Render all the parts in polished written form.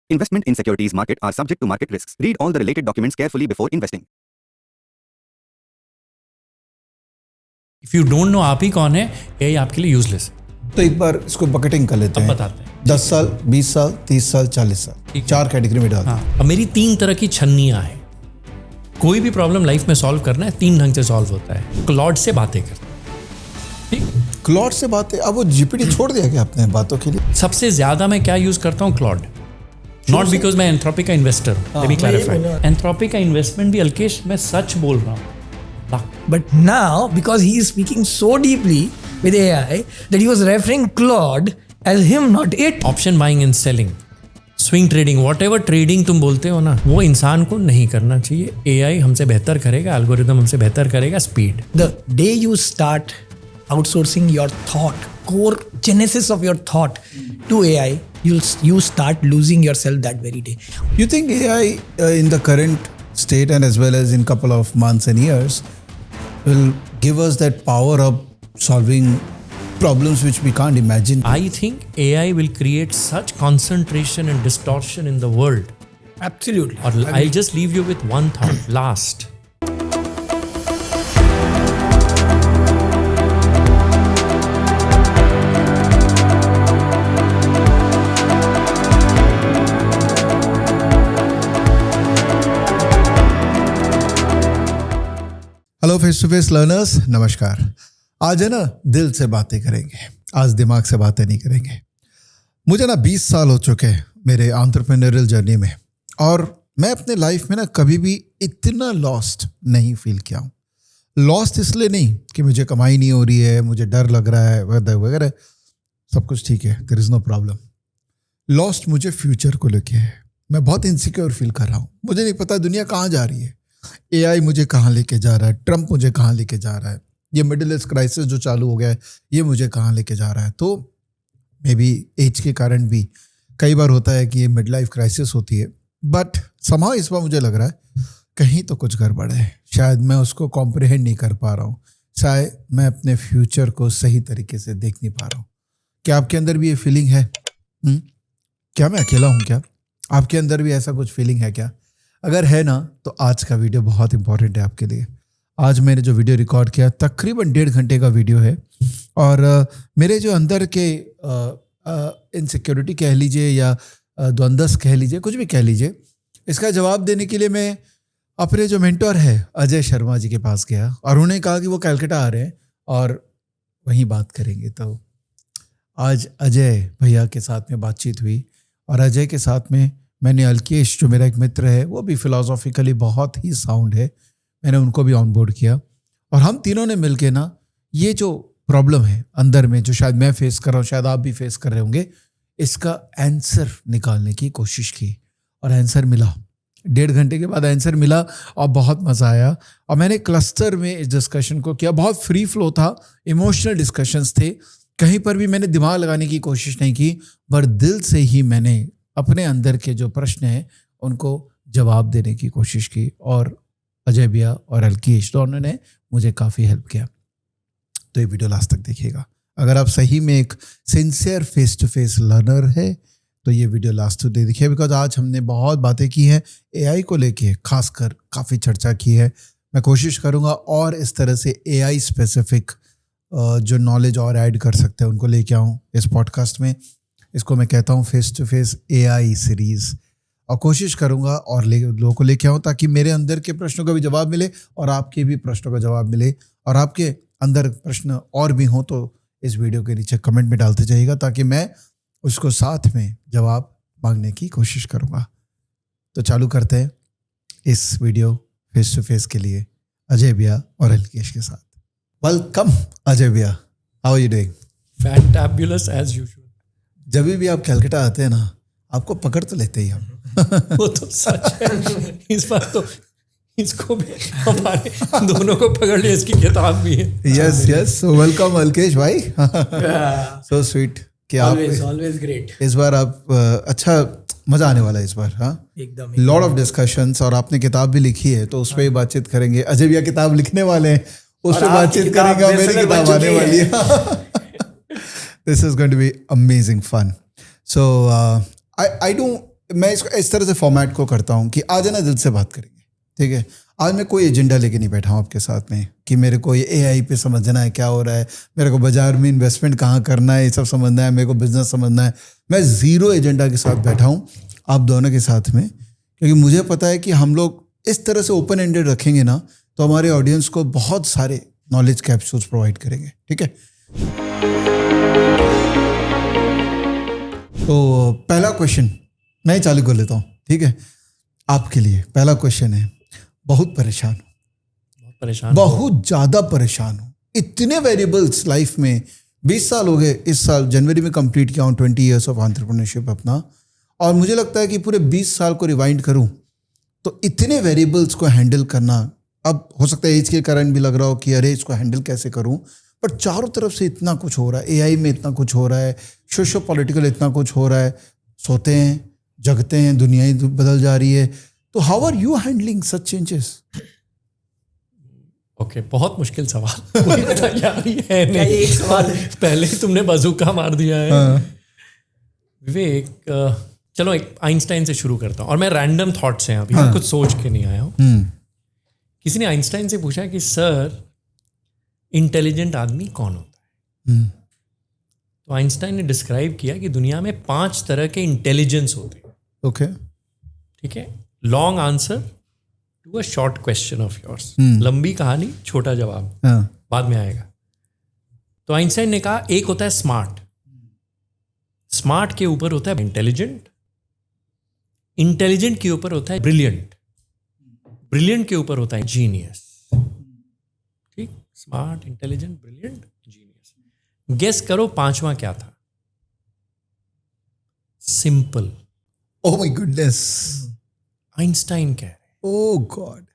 Investment in securities market are subject to market risks. Read all the related documents carefully before investing. If you don't know आप ही कौन है, AI आपके लिए useless है। तो एक बार इसको बकेटिंग कर लेते अब हैं। बताते हैं 10 साल, 20 साल, 30 साल, 40 साल, ठीक है। 4 कैटेगरी में डालते हैं। हाँ, अब मेरी 3 तरह की छन्नियां हैं। कोई भी प्रॉब्लम लाइफ में सॉल्व करना है 3 ढंग से सॉल्व होता है। क्लॉड से बातें करते हैं, ठीक। क्लॉड से बातें, अब वो जीपीटी छोड़ दिया क्या आपने बातों के लिए? सबसे ज्यादा मैं क्या यूज करता हूँ? क्लॉड। नॉट बिकॉज मैं एंथ्रोपी का इन्वेस्टर हूँ, लेट मी क्लैरिफाई। एंथ्रोपी का इन्वेस्टमेंट भी अल्केश मैं सच बोल रहा हूँ। But now, because he is speaking so deeply with AI, that he was referring Claude as him, not it. Option buying and selling, swing trading, what ever trading तुम बोलते हो ना, वो इंसान को नहीं करना चाहिए। एआई हमसे बेहतर करेगा, एल्गोरिदम हमसे बेहतर करेगा, speed. The day you start outsourcing your thought, core genesis of your thought to AI, you start losing yourself that very day. You think AI in the current state and as well as in couple of months and years will give us that power of solving problems which we can't imagine? I think AI will create such concentration and distortion in the world. Absolutely. Or I'll just leave you with one thought, last. Hello face to face learners, नमस्कार। आज है ना दिल से बातें करेंगे, आज दिमाग से बातें नहीं करेंगे। मुझे ना 20 साल हो चुके हैं मेरे एंटरप्रेन्योरियल जर्नी में, और मैं अपने लाइफ में ना कभी भी इतना लॉस्ट नहीं फील किया हूँ। लॉस्ट इसलिए नहीं कि मुझे कमाई नहीं हो रही है, मुझे डर लग रहा है वगैरह वगैरह, सब कुछ ठीक है, there is no problem. Lost मुझे फ्यूचर को लेके है। मैं बहुत इनसिक्योर फील कर रहा हूँ। मुझे नहीं पता दुनिया कहाँ जा रही है, एआई मुझे कहाँ लेके जा रहा है, ट्रम्प मुझे कहाँ लेके जा रहा है, ये मिडिल ईस्ट क्राइसिस जो चालू हो गया है ये मुझे कहाँ लेके जा रहा है। तो मे बी एज के कारण भी कई बार होता है कि ये मिड लाइफ क्राइसिस होती है, बट समहाउ इस बार मुझे लग रहा है कहीं तो कुछ गड़बड़ है। शायद मैं उसको कॉम्प्रिहेंड नहीं कर पा रहा हूँ, शायद मैं अपने फ्यूचर को सही तरीके से देख नहीं पा रहा हूँ। क्या आपके अंदर भी ये फीलिंग है? क्या मैं अकेला हूँ? क्या आपके अंदर भी ऐसा कुछ फीलिंग है क्या? अगर है ना तो आज का वीडियो बहुत इंपॉर्टेंट है आपके लिए। आज मैंने जो वीडियो रिकॉर्ड किया तकरीबन 1.5 घंटे का वीडियो है, और मेरे जो अंदर के इनसिक्योरिटी कह लीजिए या द्वंद्वस कह लीजिए, कुछ भी कह लीजिए, इसका जवाब देने के लिए मैं अपने जो मेंटोर है अजय शर्मा जी के पास गया, और उन्होंने कहा कि वो कलकत्ता आ रहे हैं और वहीं बात करेंगे। तो आज अजय भैया के साथ में बातचीत हुई, और अजय के साथ में मैंने अल्केश जो मेरा एक मित्र है, वो भी फिलोसॉफिकली बहुत ही साउंड है, मैंने उनको भी ऑन बोर्ड किया, और हम तीनों ने मिलके ना ये जो प्रॉब्लम है अंदर में, जो शायद मैं फेस कर रहा हूँ, शायद आप भी फेस कर रहे होंगे, इसका आंसर निकालने की कोशिश की, और आंसर मिला। 1.5 घंटे के बाद आंसर मिला और बहुत मज़ा आया। और मैंने क्लस्टर में इस डिस्कशन को किया, बहुत फ्री फ्लो था, इमोशनल डिस्कशंस थे, कहीं पर भी मैंने दिमाग लगाने की कोशिश नहीं की, पर दिल से ही मैंने अपने अंदर के जो प्रश्न हैं उनको जवाब देने की कोशिश की, और अजय भैया और अल्केश दोनों ने मुझे काफ़ी हेल्प किया। तो ये वीडियो लास्ट तक देखिएगा। अगर आप सही में एक sincere face to face learner है तो ये वीडियो लास्ट तक देखिए, बिकॉज आज हमने बहुत बातें की हैं एआई को लेके, खासकर काफ़ी चर्चा की है। मैं कोशिश करूँगा और इस तरह से एआई स्पेसिफिक जो नॉलेज और ऐड कर सकते हैं उनको लेके आऊँ इस पॉडकास्ट में। इसको मैं कहता हूँ face to face AI series, और कोशिश करूँगा और लोगों को लेके आऊँ ताकि मेरे अंदर के प्रश्नों का भी जवाब मिले और आपके भी प्रश्नों का जवाब मिले। और आपके अंदर प्रश्न और भी हों तो इस वीडियो के नीचे कमेंट में डालते जाइएगा, ताकि मैं उसको साथ में जवाब मांगने की कोशिश करूँगा। तो चालू करते हैं इस वीडियो फेस टू फेस के लिए अजय भैया और अल्केश के साथ। वेलकम अजय भैया, how are you doing? Fantabulous as usual. जब भी आप कलकत्ता आते हैं ना, आपको पकड़ तो लेते ही हम। वो तो सच है, इस बार तो इसको भी हमारे दोनों को पकड़ लिया, इसकी किताब भी है। Yes yes, so welcome Alkesh भाई। सो स्वीट कि आप Always great. इस बार आप अच्छा मजा आने वाला है इस बार। हाँ, एकदम। लॉट ऑफ डिस्कशंस, और आपने किताब भी लिखी है तो उस पर ही बातचीत करेंगे। अजय भैया किताब लिखने वाले हैं, उस पर बातचीत करेंगे, और मेरी किताब आने वाली है। This is going to be amazing fun. So I don't मैं इसको इस तरह से फॉर्मेट को करता हूँ कि आज है ना दिल से बात करेंगे, ठीक है। आज मैं कोई एजेंडा लेके नहीं बैठा हूँ आपके साथ में कि मेरे को ये AI पे समझना है क्या हो रहा है, मेरे को बाजार में इन्वेस्टमेंट कहाँ करना है, ये सब समझना है, मेरे को बिजनेस समझना है। मैं जीरो एजेंडा के साथ बैठा हूँ आप दोनों के साथ में, क्योंकि मुझे पता है कि हम लोग इस तरह से ओपन एंडेड रखेंगे ना तो हमारे ऑडियंस को बहुत सारे नॉलेज कैप्सूल्स प्रोवाइड करेंगे, ठीक है। तो पहला क्वेश्चन मैं ही चालू कर लेता हूँ, ठीक है। आपके लिए पहला क्वेश्चन है, बहुत परेशान हूँ, बहुत ज़्यादा परेशान हूँ, इतने वेरिएबल्स लाइफ में, 20 साल हो गए, इस साल जनवरी में कंप्लीट किया हूँ 20 ईयर्स ऑफ एंटरप्रेन्योरशिप अपना, और मुझे लगता है कि पूरे 20 साल को रिवाइंड करूँ तो इतने वेरिएबल्स को हैंडल करना, अब हो सकता है एज के कारण भी लग रहा हो कि अरे इसको हैंडल कैसे करूँ, पर चारों तरफ से इतना कुछ हो रहा है, AI में इतना कुछ हो रहा है, सोशो पॉलिटिकल इतना कुछ हो रहा है, सोते हैं जगते हैं, दुनिया ही बदल जा रही है। तो how are you handling such changes? Okay, बहुत मुश्किल सवाल। कोई तैयारी है नहीं, एक सवाल पहले ही तुमने बाजूका मार दिया है। विवेक, चलो एक आइंस्टाइन से शुरू करता हूँ, और मैं रैंडम थॉट से अभी कुछ सोच के नहीं आया हूँ। किसी ने आइंस्टाइन से पूछा कि सर इंटेलिजेंट आदमी कौन होता है? तो आइंस्टाइन ने डिस्क्राइब किया कि दुनिया में 5 तरह के इंटेलिजेंस होते हैं। ओके, ठीक है, long answer to a short question of yours, लंबी कहानी छोटा जवाब, बाद में आएगा। तो आइंस्टाइन ने कहा एक होता है स्मार्ट, स्मार्ट के ऊपर होता है इंटेलिजेंट, इंटेलिजेंट के ऊपर होता है ब्रिलियंट, ब्रिलियंट के ऊपर होता है जीनियस। ठीक, smart, intelligent, brilliant, genius. Guess करो पांचवा क्या था? Simple. Oh my goodness, Einstein कह रहे। Oh God.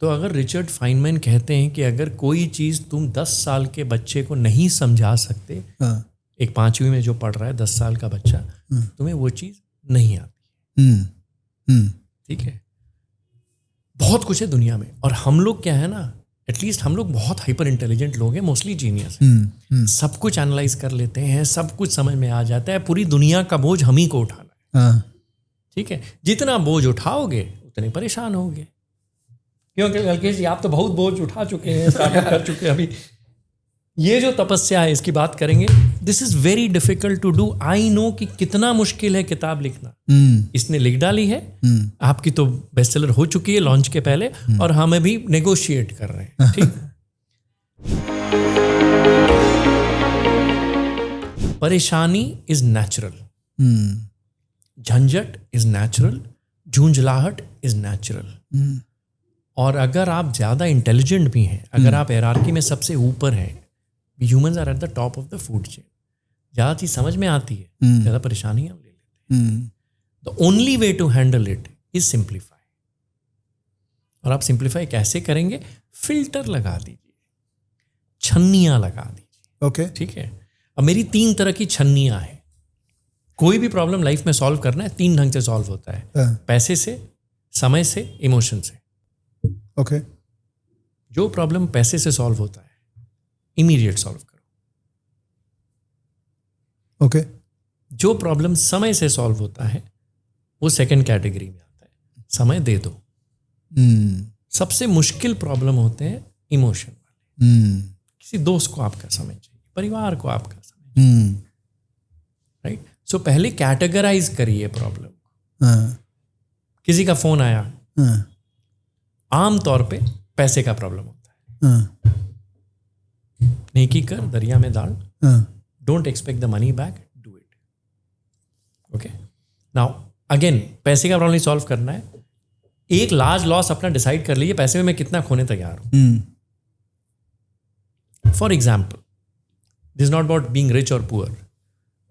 तो अगर रिचर्ड फाइनमैन कहते हैं कि अगर कोई चीज तुम 10 साल के बच्चे को नहीं समझा सकते, एक 5वीं में जो पढ़ रहा है 10 साल का बच्चा, तुम्हें वो चीज नहीं आती। ठीक है, बहुत कुछ है दुनिया में, और हम लोग क्या है ना, एटलीस्ट हम लोग बहुत हाइपर इंटेलिजेंट लोग हैं, मोस्टली जीनियस हैं। सब कुछ एनालाइज कर लेते हैं, सब कुछ समझ में आ जाता है, पूरी दुनिया का बोझ हम ही को उठाना है। ठीक है, जितना बोझ उठाओगे उतने परेशान होगे, क्योंकि अल्केश जी आप तो बहुत बोझ उठा चुके हैं, स्टार्टअप कर चुके हैं। अभी ये जो तपस्या है इसकी बात करेंगे। This is very difficult to do. I know कि कितना मुश्किल है किताब लिखना। इसने लिख डाली है, आपकी तो बेस्टसेलर हो चुकी है लॉन्च के पहले, और हम अभी नेगोशिएट कर रहे हैं। ठीक, परेशानी इज नेचुरल, झंझट इज नेचुरल, झुंझलाहट इज नेचुरल। और अगर आप ज़्यादा इंटेलिजेंट भी हैं, अगर आप हायरार्की में सबसे ऊपर हैं, humans are at the top of the food chain, ज़्यादा चीज़ समझ में आती है, ज़्यादा परेशानी हम ले लेते हैं। The only way to handle it is simplify. और आप सिंप्लीफाई कैसे करेंगे? फिल्टर लगा दीजिए, छन्नियाँ लगा दीजिए। ओके, ठीक है। अब मेरी 3 तरह की छन्नियाँ हैं। कोई भी प्रॉब्लम लाइफ में सॉल्व करना है 3 ढंग से सॉल्व होता है, पैसे से, समय से, इमोशन से। ओके, जो प्रॉब्लम पैसे से सॉल्व होता है इमीडिएट सॉल्व करो। ओके, जो प्रॉब्लम समय से सॉल्व होता है वो सेकंड कैटेगरी में आता है, समय दे दो। सबसे मुश्किल प्रॉब्लम होते हैं इमोशन वाले। किसी दोस्त को आपका समय चाहिए, परिवार को आपका समय, राइट? सो पहले कैटेगराइज करिए प्रॉब्लम को। किसी का फोन आया, आम तौर पे पैसे का प्रॉब्लम होता है। नेकी कर दरिया में डाल, don't expect the money back, do it. Okay, now again पैसे का प्रॉब्लम सॉल्व करना है। एक लार्ज लॉस अपना डिसाइड कर लीजिए, पैसे में मैं कितना खोने तैयार हूं। For example, this not about being rich और पुअर।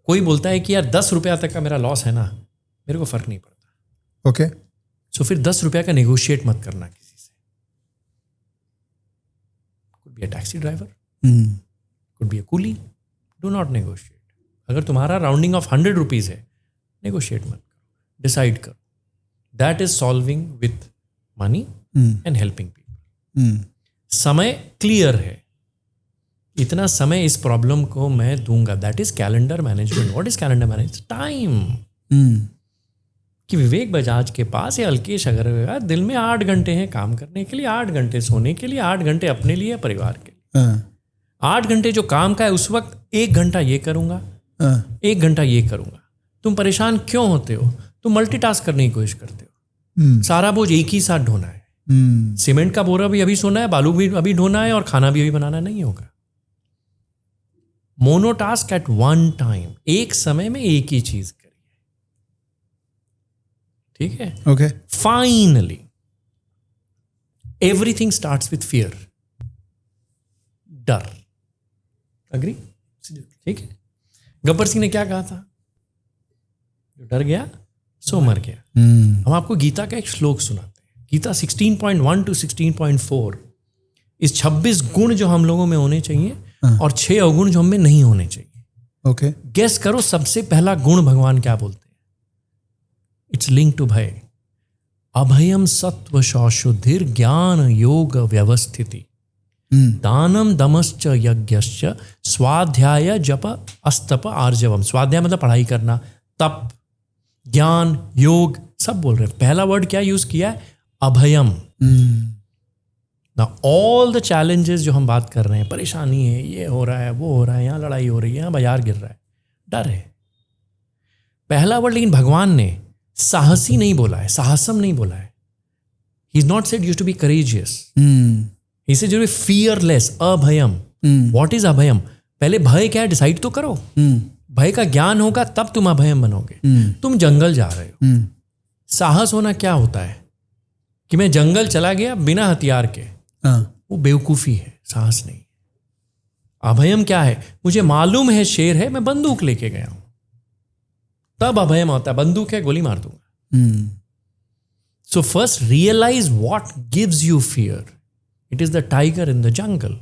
कोई बोलता है कि यार 10 रुपया तक का मेरा लॉस है ना, मेरे को फर्क नहीं पड़ता। ओके, सो फिर 10 रुपया का नेगोशिएट मत करना किसी से। Could be a taxi driver, could be a coolie, do not negotiate. अगर तुम्हारा राउंडिंग ऑफ 100 रुपीज है, नेगोशिएट मत करो, डिसाइड करो। That is solving with money and helping people. समय क्लियर है, इतना समय इस प्रॉब्लम को मैं दूंगा, that is calendar management. What is calendar management? Time. कि विवेक बजाज के पास या अल्केश अग्रवाल दिल में 8 घंटे हैं काम करने के लिए, 8 घंटे सोने के लिए, 8 घंटे अपने लिए, परिवार के लिए। 8 घंटे जो काम का है उस वक्त 1 घंटा ये करूँगा, 1 घंटा ये करूँगा। तुम परेशान क्यों होते हो? तुम मल्टीटास्क करने की कोशिश करते हो। सारा बोझ एक ही साथ ढोना है। सीमेंट का बोरा भी अभी सोना है, बालू भी अभी ढोना है और खाना भी अभी बनाना नहीं होगा। मोनोटास्क एट वन टाइम, एक समय में एक ही चीज करिए, ठीक है? Okay. Finally everything starts with fear, डर। अग्री? ठीक है। गब्बर सिंह ने क्या कहा था? जो डर गया सो मर गया। हम आपको गीता का एक श्लोक सुनाते हैं, गीता 16.1 to 16.4। इस 26 गुण जो हम लोगों में होने चाहिए और 6 अवगुण जो हमें नहीं होने चाहिए। ओके। गेस करो सबसे पहला गुण भगवान क्या बोलते हैं? इट्स लिंक टू भय। अभयम सत्व शुद्धिर ज्ञान योग व्यवस्थिति दानम दमश्च यज्ञश्च स्वाध्याय जप अस्तप आर्जवम। स्वाध्याय मतलब पढ़ाई करना, तप, ज्ञान, योग, सब बोल रहे हैं। पहला वर्ड क्या यूज किया है? अभयम। ना ऑल द चैलेंजेस जो हम बात कर रहे हैं, परेशानी है, ये हो रहा है, वो हो रहा है, यहाँ लड़ाई हो रही है, यहाँ बाजार गिर रहा है, डर है, पहला वर्ड। लेकिन भगवान ने साहसी नहीं बोला है, साहसम नहीं बोला है। He is not said use to be courageous, he said you be fearless. अभयम। व्हाट इज अभयम? पहले भय क्या है डिसाइड तो करो। भय का ज्ञान होगा तब तुम अभयम बनोगे। तुम जंगल जा रहे हो, साहस होना क्या होता है? कि मैं जंगल चला गया बिना हथियार के, वो बेवकूफी है, साहस नहीं। अभयम क्या है? मुझे मालूम है शेर है, मैं बंदूक लेके गया हूं, तब अभयम होता है। बंदूक है, गोली मार दूंगा। So first realize what gives you fear. It is the tiger in the jungle.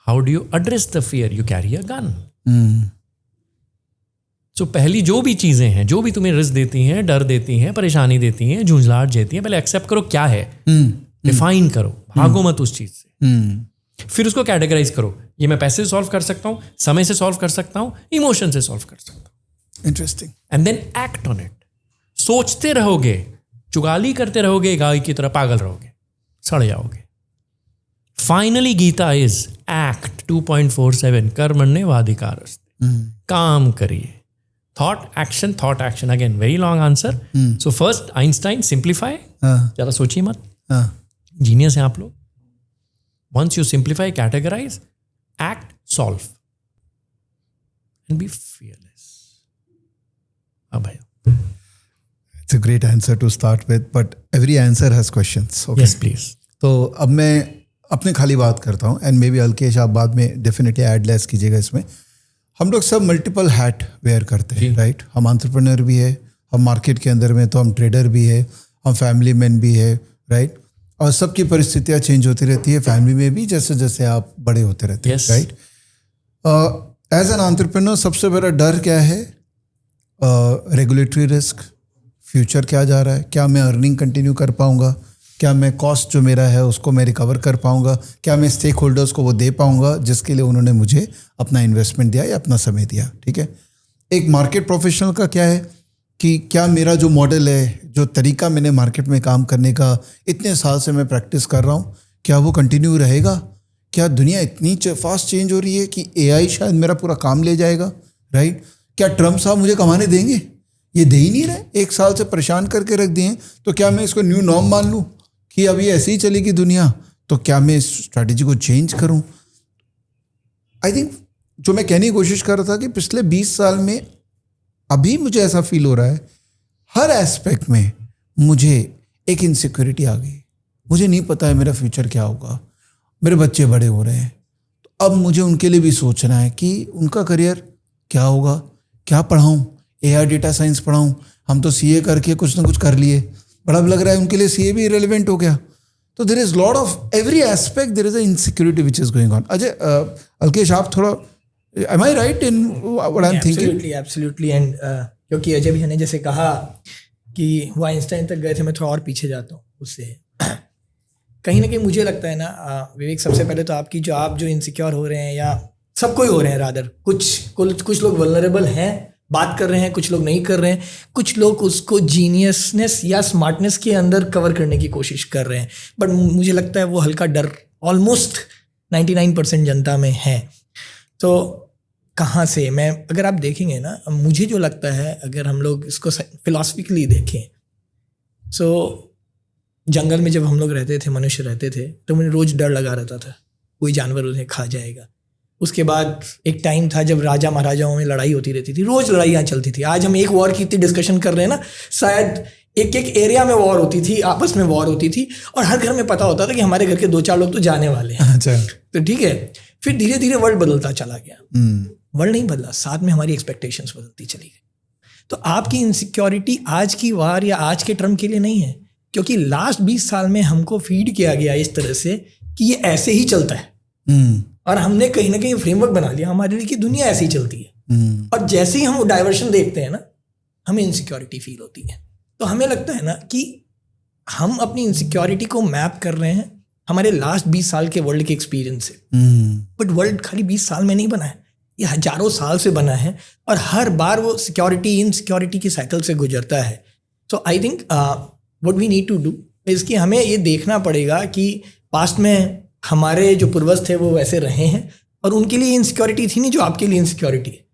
How do you address the fear? You carry a gun. So पहली जो भी चीजें हैं, जो भी तुम्हें रिस्क देती हैं, डर देती हैं, परेशानी देती हैं, झुंझलाहट देती हैं, पहले एक्सेप्ट करो क्या है, डिफाइन करो, भागो मत उस चीज से। फिर उसको कैटेगराइज करो, ये मैं पैसे से सॉल्व कर सकता हूं, समय से सॉल्व कर सकता हूं, इमोशन से सॉल्व कर सकता हूं। Interesting. And then act on it. सोचते रहोगे, चुगाली करते रहोगे, गाय की तरह पागल रहोगे, सड़ जाओगे। फाइनली गीता इज एक्ट 2.47 कर्मण्येवाधिकारस्ते। काम करिए। Thought action again, very long answer. So first Einstein, simplify. ज्यादा सोचिए मत, जीनियस हैं आप लोग। Once you simplify, categorize, act, solve and be fearless. अभय। It's a great answer to start with, but every answer has questions. Okay? Yes, please. तो अब मैं अपने खाली बात करता हूँ, एंड मे बी अल्केश आप बाद में डेफिनेटली ऐड लेस कीजिएगा इसमें। हम लोग सब मल्टीपल हैट वेयर करते हैं, राइट? हम एंटरप्रेन्योर भी है, हम मार्केट के अंदर में तो हम ट्रेडर भी है, हम फैमिली मैन भी है, राइट? और सबकी परिस्थितियाँ चेंज होती रहती है, फैमिली में भी जैसे जैसे आप बड़े होते रहते हैं, राइट? एज एन एंटरप्रेन्योर सबसे बड़ा डर क्या है? Regulatory risk. फ्यूचर क्या जा रहा है? क्या मैं अर्निंग कंटिन्यू कर पाऊंगा? क्या मैं कॉस्ट जो मेरा है उसको मैं रिकवर कर पाऊंगा? क्या मैं स्टेक होल्डर्स को वो दे पाऊंगा जिसके लिए उन्होंने मुझे अपना इन्वेस्टमेंट दिया या अपना समय दिया? ठीक है। एक मार्केट प्रोफेशनल का क्या है कि क्या मेरा जो मॉडल है, जो तरीका मैंने मार्केट में काम करने का इतने साल से मैं प्रैक्टिस कर रहा हूँ, क्या वो कंटिन्यू रहेगा? क्या दुनिया इतनी फास्ट चेंज हो रही है कि AI शायद मेरा पूरा काम ले जाएगा, राइट? क्या ट्रम्प साहब मुझे कमाने देंगे? ये दे ही नहीं रहे, 1 साल से परेशान करके रख दिए हैं। तो क्या मैं इसको न्यू नॉर्म मान लूँ कि अभी ऐसे ही चलेगी दुनिया? तो क्या मैं इस स्ट्रैटेजी को चेंज करूँ? आई थिंक जो मैं कहने की कोशिश कर रहा था कि पिछले 20 साल में अभी मुझे ऐसा फील हो रहा है, हर एस्पेक्ट में मुझे एक इनसिक्योरिटी आ गई। मुझे नहीं पता है मेरा फ्यूचर क्या होगा। मेरे बच्चे बड़े हो रहे हैं, तो अब मुझे उनके लिए भी सोचना है कि उनका करियर क्या होगा, क्या पढ़ाऊँ, AI डेटा साइंस पढ़ाऊँ। हम तो CA करके कुछ ना कुछ कर लिए, बड़ा अब लग रहा है उनके लिए CA भी इरेलेवेंट हो गया। तो there is lot of every aspect there is a insecurity which is going on. Ajay, Alkesh आप थोड़ा, am I right in what I am thinking? Absolutely. And क्योंकि अजय भैया ने जैसे कहा कि वो आइंस्टाइन तक गए थे, मैं थोड़ा और पीछे जाता हूँ उससे। कहीं ना कहीं मुझे लगता है ना विवेक, सबसे पहले तो आपकी जो आप जो इनसिक्योर हो रहे हैं या सबको ही हो रहे हैं, रादर कुछ लोग वल्नरेबल हैं बात कर रहे हैं, कुछ लोग नहीं कर रहे हैं, कुछ लोग उसको जीनियसनेस या स्मार्टनेस के अंदर कवर करने की कोशिश कर रहे हैं. बट मुझे लगता है वो हल्का डर ऑलमोस्ट 99% जनता में है. तो कहाँ से, मैं अगर आप देखेंगे ना, मुझे जो लगता है अगर हम लोग इसको फिलॉसफिकली देखें, सो जंगल में जब हम लोग रहते थे, मनुष्य रहते थे, तो मुझे रोज़ डर लगा रहता था कोई जानवर उन्हें खा जाएगा. उसके बाद एक टाइम था जब राजा महाराजाओं में लड़ाई होती रहती थी, रोज़ लड़ाइयाँ चलती थी. आज हम एक वॉर की इतनी डिस्कशन कर रहे हैं ना, शायद एक एक एरिया में वॉर होती थी, आपस में वॉर होती थी, और हर घर में पता होता था कि हमारे घर के 2-4 लोग तो जाने वाले हैं. अच्छा. तो ठीक है, फिर धीरे धीरे वर्ल्ड बदलता चला गया. वर्ल्ड नहीं बदला, साथ में हमारी एक्सपेक्टेशंस बदलती चली गई. तो आपकी इनसिक्योरिटी आज की वार या आज के टर्म के लिए नहीं है, क्योंकि लास्ट 20 साल में हमको फीड किया गया इस तरह से कि ये ऐसे ही चलता है. और हमने कहीं ना कहीं फ्रेमवर्क बना लिया हमारे लिए कि दुनिया ऐसे ही चलती है. और जैसे ही हम वो डाइवर्शन देखते हैं ना, हमें इनसिक्योरिटी फील होती है. तो हमें लगता है ना कि हम अपनी इनसिक्योरिटी को मैप कर रहे हैं हमारे लास्ट 20 साल के वर्ल्ड के एक्सपीरियंस से. बट वर्ल्ड खाली 20 साल में नहीं बना है, ये हजारों साल से बना है, और हर बार वो सिक्योरिटी इनसिक्योरिटी की साइकिल से गुजरता है. So I think what we need to do is कि हमें ये देखना पड़ेगा कि पास्ट में हमारे जो पूर्वज थे वो वैसे रहे हैं, और उनके लिए इनसिक्योरिटी थी नहीं जो आपके लिए इनसिक्योरिटी है.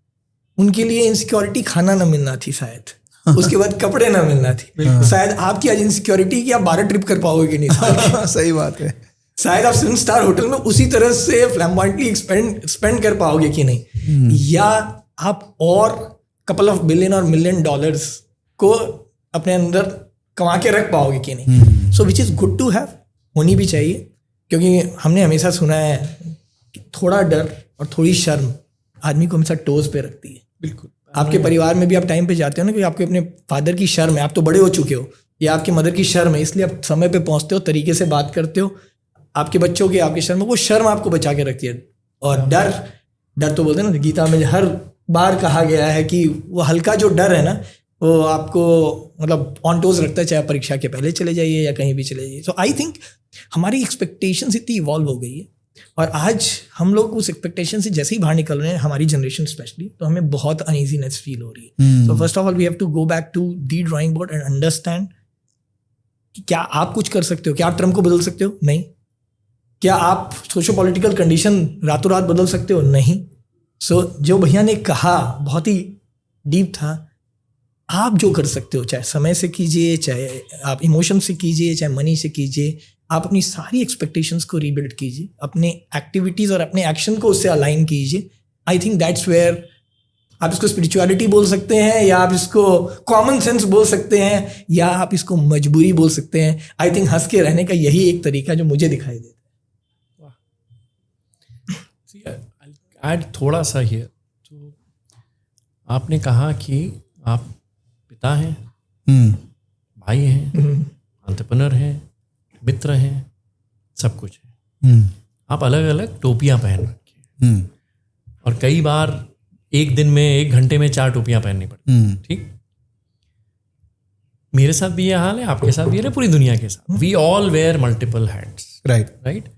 उनके लिए इनसिक्योरिटी खाना ना मिलना थी शायद, उसके बाद कपड़े ना मिलना थी. शायद आपकी आज इनसिक्योरिटी कि आप 12 ट्रिप कर पाओगे कि नहीं. सही बात है. शायद आप 7 स्टार होटल में उसी तरह से फ्लैम्बॉयंटली स्पेंड कर पाओगे कि नहीं, या आप और कपल ऑफ बिलियन और मिलियन डॉलर्स को अपने अंदर कमा के रख पाओगे कि नहीं. So which is good to have, होनी भी चाहिए, क्योंकि हमने हमेशा सुना है कि थोड़ा डर और थोड़ी शर्म आदमी को हमेशा टोज पे रखती है. बिल्कुल. आपके परिवार में भी आप टाइम पे जाते हो ना, कि आपके अपने फादर की शर्म है, आप तो बड़े हो चुके हो, या आपकी मदर की शर्म है, इसलिए आप समय पे पहुंचते हो, तरीके से बात करते हो. आपके बच्चों की आपकी शर्म, वो शर्म आपको बचा के रखती है. और डर तो बोलते हैं ना, गीता में हर बार कहा गया है कि वो हल्का जो डर है ना, वो आपको मतलब ऑन टोज रखता है, चाहे परीक्षा के पहले चले जाइए या कहीं भी चले जाइए. सो आई थिंक हमारी एक्सपेक्टेशंस इतनी इवॉल्व हो गई है, और आज हम लोग उस एक्सपेक्टेशन से जैसे ही बाहर निकल रहे हैं, हमारी जनरेशन स्पेशली, तो हमें बहुत अनईजीनेस फील हो रही है. So first of all we have to go back to the drawing board and understand कि क्या आप कुछ कर सकते हो, क्या आप ट्रम्प को बदल सकते हो? नहीं. क्या आप सोशो पॉलिटिकल कंडीशन रातों रात बदल सकते हो? नहीं. सो जो भैया ने कहा बहुत ही डीप था. आप जो कर सकते हो, चाहे समय से कीजिए, चाहे आप इमोशन से कीजिए, चाहे मनी से कीजिए, आप अपनी सारी एक्सपेक्टेशंस को रीबिल्ड कीजिए, अपने एक्टिविटीज़ और अपने एक्शन को उससे अलाइन कीजिए. आई थिंक दैट्स वेयर, आप इसको स्पिरिचुअलिटी बोल सकते हैं, या आप इसको कॉमन सेंस बोल सकते हैं, या आप इसको मजबूरी बोल सकते हैं. आई थिंक हंस के रहने का यही एक तरीका जो मुझे दिखाई देता है. ऐड थोड़ा सा हियर, तो आपने कहा कि आप पिता हैं, भाई हैं, एंटरप्रेन्योर हैं, मित्र हैं, सब कुछ है. आप अलग अलग टोपियां पहन रखी हैं, और कई बार एक दिन में 1 घंटे में 4 टोपियां पहननी पड़ती. ठीक, मेरे साथ भी ये हाल है, आपके साथ भी है, पूरी दुनिया के साथ. We all wear multiple hats. Right.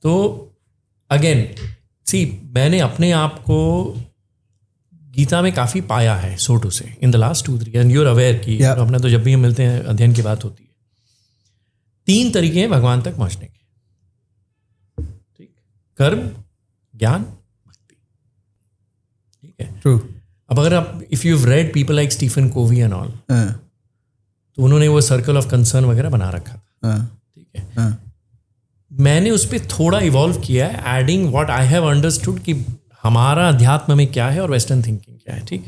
तो अगेन सी, मैंने अपने आप को गीता में काफ़ी पाया है, so to say, in the last 2-3 and you are aware कि अपना तो जब भी हम मिलते हैं अध्ययन की बात होती है. 3 तरीके हैं भगवान तक पहुंचने के. ठीक, कर्म, ज्ञान, भक्ति. ठीक है. ट्रू. अब अगर आप, if you have read people like Stephen Covey and all, तो उन्होंने वो सर्कल ऑफ कंसर्न वगैरह बना रखा था. ठीक है. मैंने उस पर थोड़ा इवॉल्व किया है, adding what I have understood कि हमारा अध्यात्म में क्या है और वेस्टर्न थिंकिंग क्या है. ठीक.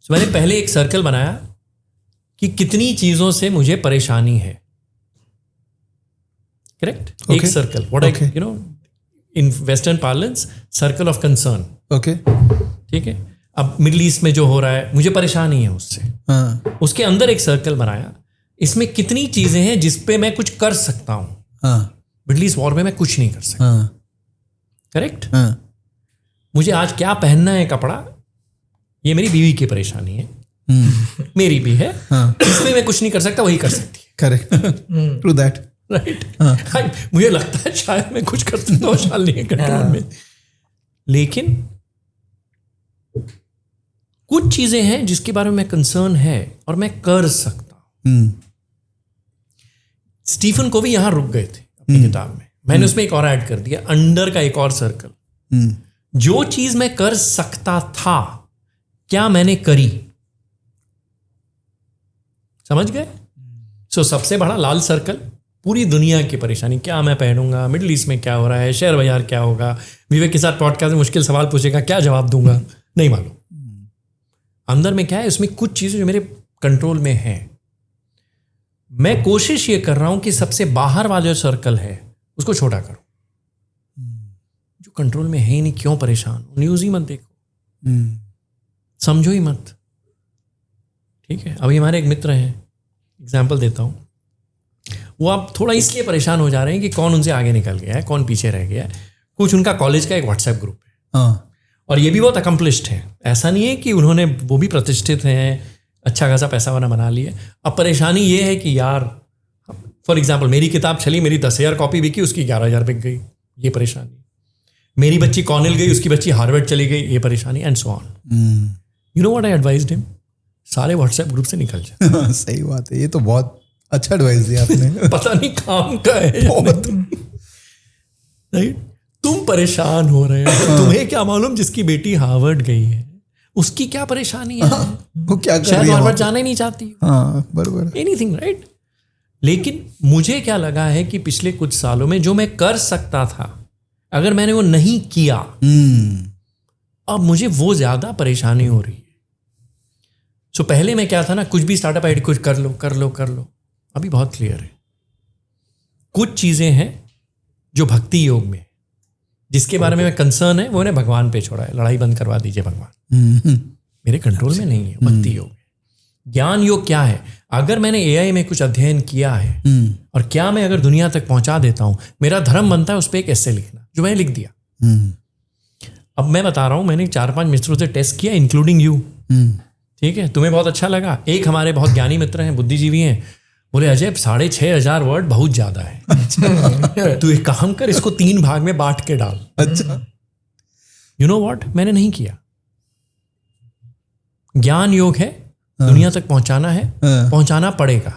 सो मैंने पहले एक सर्कल बनाया कि कितनी चीज़ों से मुझे परेशानी है. करेक्ट. एक circle, what I you know in western parlance, circle of concern. Okay. ठीक है. अब मिडिल ईस्ट में जो हो रहा है, मुझे परेशानी है उससे. उसके अंदर एक सर्कल बनाया, इसमें कितनी चीज़ें हैं जिस पे मैं कुछ कर सकता हूँ. मिडिल ईस्ट वॉर में मैं कुछ नहीं कर सकता. करेक्ट. मुझे आज क्या पहनना है कपड़ा, ये मेरी बीवी की परेशानी है, मेरी भी है. इसमें मैं कुछ नहीं कर सकता, वही कर सकती है. करेक्ट. True that. राइट. मुझे लगता है शायद मैं कुछ कर सकता हूँ शालिनी के कंट्रोल में, लेकिन कुछ चीजें हैं जिसके बारे में मैं कंसर्न है और मैं कर सकता हूं। स्टीफन को भी यहां रुक गए थे अपनी किताब में, मैंने उसमें एक और ऐड कर दिया, अंडर का एक और सर्कल। जो चीज मैं कर सकता था, क्या मैंने करी? समझ गए? सो सबसे बड़ा लाल सर्कल, पूरी दुनिया की परेशानी, क्या मैं पहनूंगा, मिडिल ईस्ट में क्या हो रहा है, शेयर बाजार क्या होगा, विवेक के साथ पॉडकास्ट में मुश्किल सवाल पूछेगा, क्या जवाब दूंगा, नहीं मालूम। अंदर में क्या है, उसमें कुछ चीजें जो मेरे कंट्रोल में है। मैं कोशिश ये कर रहा हूं कि सबसे बाहर वाला जो सर्कल है उसको छोटा करो। जो कंट्रोल में है ही नहीं, क्यों परेशान हो? न्यूज ही मत देखो, समझो ही मत। ठीक है, अभी हमारे एक मित्र हैं, एग्जाम्पल देता हूं, वो आप थोड़ा इसलिए परेशान हो जा रहे हैं कि कौन उनसे आगे निकल गया है, कौन पीछे रह गया है। कुछ उनका कॉलेज का एक व्हाट्सएप ग्रुप है, और ये भी बहुत अकम्पलिश्ड है, ऐसा नहीं है कि उन्होंने, वो भी प्रतिष्ठित हैं, अच्छा खासा पैसा वाना बना लिया। अब परेशानी ये है कि यार, फॉर एग्जाम्पल मेरी किताब चली, मेरी 10,000 कॉपी बिकी, उसकी 11,000 बिक गई, ये परेशानी। मेरी बच्ची कॉर्नेल गई, उसकी बच्ची हार्वर्ड चली गई, ये परेशानी, and so on. You know what I advised him? सारे व्हाट्सएप ग्रुप से निकल जाए। सही बात है, ये तो बहुत अच्छा एडवाइस दिया आपने। पता नहीं काम का है राइट? तुम परेशान हो रहे हो, तुम्हें क्या मालूम जिसकी बेटी हार्वर्ड गई है उसकी क्या परेशानी है? वो क्या कर शायद रही है? हार्वर्ड जाना ही नहीं चाहती, बराबर। Anything, right? लेकिन मुझे क्या लगा है कि पिछले कुछ सालों में जो मैं कर सकता था, अगर मैंने वो नहीं किया, अब मुझे वो ज्यादा परेशानी हो रही है। सो पहले मैं क्या था ना, कुछ भी स्टार्टअप आइडिया, कुछ कर लो कर लो कर लो। अभी बहुत क्लियर है, कुछ चीजें हैं जो भक्ति योग में, जिसके बारे में मैं कंसर्न है, वो ने भगवान पे छोड़ा है। लड़ाई बंद करवा दीजिए भगवान, मेरे कंट्रोल में नहीं है। भक्ति योग, ज्ञान योग क्या है? अगर मैंने एआई में कुछ अध्ययन किया है और क्या मैं अगर दुनिया तक पहुंचा देता हूं, मेरा धर्म बनता है उस पर एक एस्से लिखना, जो मैंने लिख दिया। अब मैं बता रहा हूं, मैंने 4-5 मित्रों से टेस्ट किया, इंक्लूडिंग यू। ठीक है, तुम्हें बहुत अच्छा लगा। एक हमारे बहुत ज्ञानी मित्र हैं, बुद्धिजीवी हैं, बोले अजय 6,500 वर्ड बहुत ज्यादा है। तू एक काम कर, इसको 3 भाग में बांट के डाल। अच्छा, यू नो व्हाट, मैंने नहीं किया। ज्ञान योग है, दुनिया तक पहुंचाना है, पहुंचाना पड़ेगा।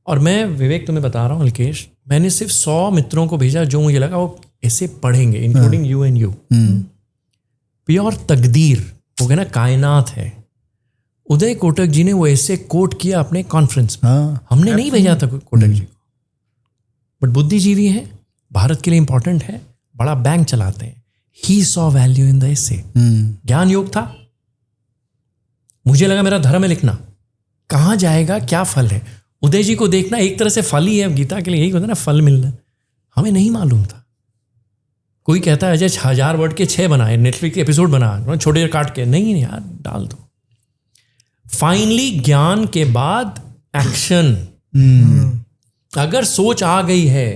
और मैं विवेक तुम्हें बता रहा हूं अल्केश, मैंने सिर्फ 100 मित्रों को भेजा जो मुझे लगा वो ऐसे पढ़ेंगे, including you and you. Pure तकदीर हो गया ना, कायनात है। उदय कोटक जी ने वो ऐसे कोट किया अपने कॉन्फ्रेंस में, हमने नहीं भेजा था कोटक जी को, बट बुद्धिजीवी है, भारत के लिए इंपॉर्टेंट है, बड़ा बैंक चलाते हैं। He saw value in the essay. ज्ञान योग था, मुझे लगा मेरा धर्म है लिखना, कहाँ जाएगा, क्या फल है। उदय जी को देखना एक तरह से फल ही है, गीता के लिए यही होता है ना, फल मिलना। हमें नहीं मालूम था। कोई कहता है अजय 1000 वर्ड के 6 बनाए, नेटफ्लिक्स के एपिसोड बना छोटे काट के, नहीं यार डाल दो। फाइनली ज्ञान के बाद एक्शन। अगर सोच आ गई है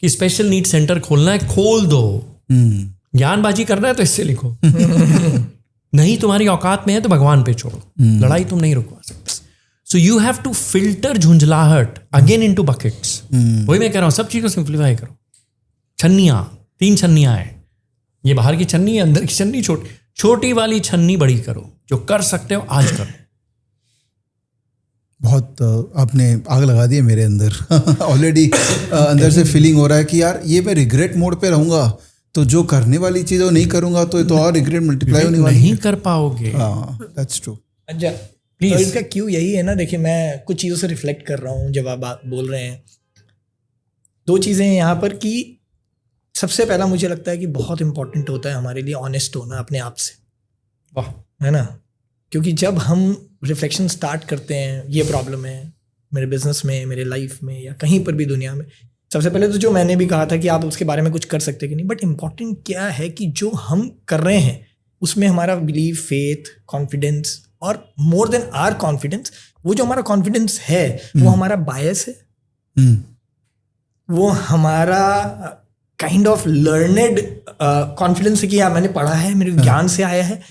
कि स्पेशल नीड सेंटर खोलना है, खोल दो। ज्ञानबाजी करना है तो इससे लिखो। नहीं तुम्हारी औकात में है तो भगवान पे छोड़ो, लड़ाई तुम नहीं रुकवा सकते। So you have to filter झुंझलाहट अगेन इनटू बकेट्स। वही मैं कह रहा हूं, सब चीजों को सिंप्लीफाई करो। छन्नियां, 3 छन्नियां हैं, ये बाहर की छन्नी है, अंदर की छन्नी, छोटी वाली छन्नी बड़ी करो। जो कर सकते हो आज करो। बहुत आपने आग लगा दी है मेरे अंदर। ऑलरेडी अंदर से फीलिंग हो रहा है कि यार ये मैं रिग्रेट मोड पे रहूंगा तो जो करने वाली चीज़ वो नहीं करूंगा तो और रिग्रेट मल्टीप्लाई होने वाली नहीं कर पाओगे। That's true. अच्छा प्लीज, तो इसका क्यों यही है ना। देखिए, मैं कुछ चीज़ों से रिफ्लेक्ट कर रहा हूँ जब आप बोल रहे हैं। 2 चीज़ें हैं यहाँ पर कि सबसे पहला मुझे लगता है कि बहुत इंपॉर्टेंट होता है हमारे लिए ऑनेस्ट होना अपने आप से। वाह, है ना। क्योंकि जब हम रिफ्लेक्शन स्टार्ट करते हैं, ये प्रॉब्लम है मेरे बिजनेस में, मेरे लाइफ में, या कहीं पर भी दुनिया में, सबसे पहले तो जो मैंने भी कहा था कि आप उसके बारे में कुछ कर सकते कि नहीं, बट इम्पॉर्टेंट क्या है कि जो हम कर रहे हैं उसमें हमारा बिलीव, फेथ, कॉन्फिडेंस, और मोर देन आर कॉन्फिडेंस, वो जो हमारा कॉन्फिडेंस है वो हमारा बायस है, वो हमारा काइंड ऑफ लर्नेड कॉन्फिडेंस है कि यार मैंने पढ़ा है, मेरे ज्ञान से आया है,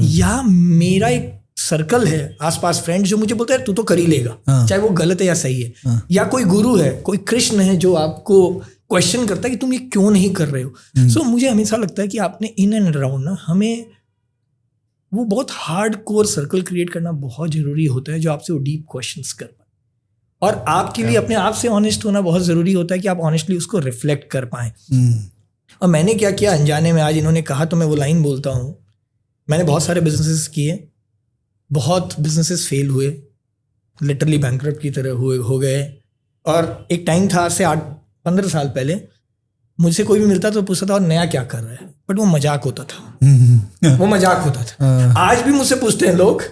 या मेरा एक सर्कल है आसपास फ्रेंड जो मुझे बोलते हैं तू तो कर ही लेगा, चाहे वो गलत है या सही है, या कोई गुरु है, कोई कृष्ण है जो आपको क्वेश्चन करता है कि तुम ये क्यों नहीं कर रहे हो। सो मुझे हमेशा लगता है कि आपने इन एंड अराउंड ना हमें वो बहुत हार्ड कोर सर्कल क्रिएट करना बहुत ज़रूरी होता है जो आपसे वो डीप क्वेश्चंस कर पाए, और आपके लिए अपने आप से ऑनेस्ट होना बहुत ज़रूरी होता है कि आप ऑनेस्टली उसको रिफ्लेक्ट कर पाएँ। और मैंने क्या किया अनजाने में, आज इन्होंने कहा तो मैं वो लाइन बोलता हूँ, मैंने बहुत सारे बिजनेसेस किए, बहुत बिजनेसेस फेल हुए, लिटरली बैंकरप्ट की तरह हो गए। और एक टाइम था आज से 8-15 साल पहले, मुझसे कोई भी मिलता तो पूछता था और नया क्या कर रहा है, बट वो मजाक होता था, वो मजाक होता था। आज भी मुझसे पूछते हैं लोग,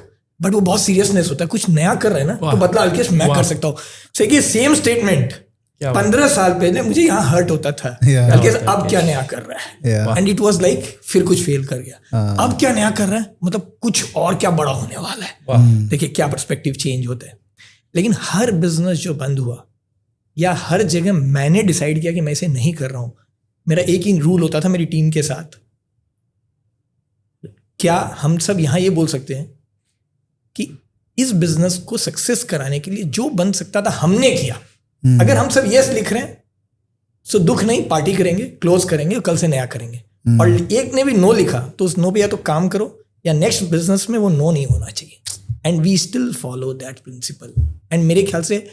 बट वो बहुत सीरियसनेस होता है, कुछ नया कर रहे हैं ना तो बदला अल्केश मैं कर सकता हूँ। सही कि सेम स्टेटमेंट 15 साल पहले मुझे यहाँ हर्ट होता था, अल्केश अब क्या नया कर रहा है, एंड इट वाज लाइक फिर कुछ फेल कर गया, अब क्या नया कर रहा है, मतलब कुछ और क्या बड़ा होने वाला है। देखिए क्या पर्सपेक्टिव चेंज होता है। लेकिन हर बिजनेस जो बंद हुआ या हर जगह मैंने डिसाइड किया कि मैं इसे नहीं कर रहा हूं, मेरा एक ही रूल होता था मेरी टीम के साथ, क्या हम सब यहां ये बोल सकते हैं कि इस बिजनेस को सक्सेस कराने के लिए जो बन सकता था हमने किया। अगर हम सब यस लिख रहे हैं तो दुख नहीं, पार्टी करेंगे, क्लोज करेंगे और कल से नया करेंगे। और एक ने भी नो लिखा तो उस नो पे या तो काम करो या नेक्स्ट बिजनेस में वो नो नहीं होना चाहिए। And we still follow that principle. And मेरे ख्याल से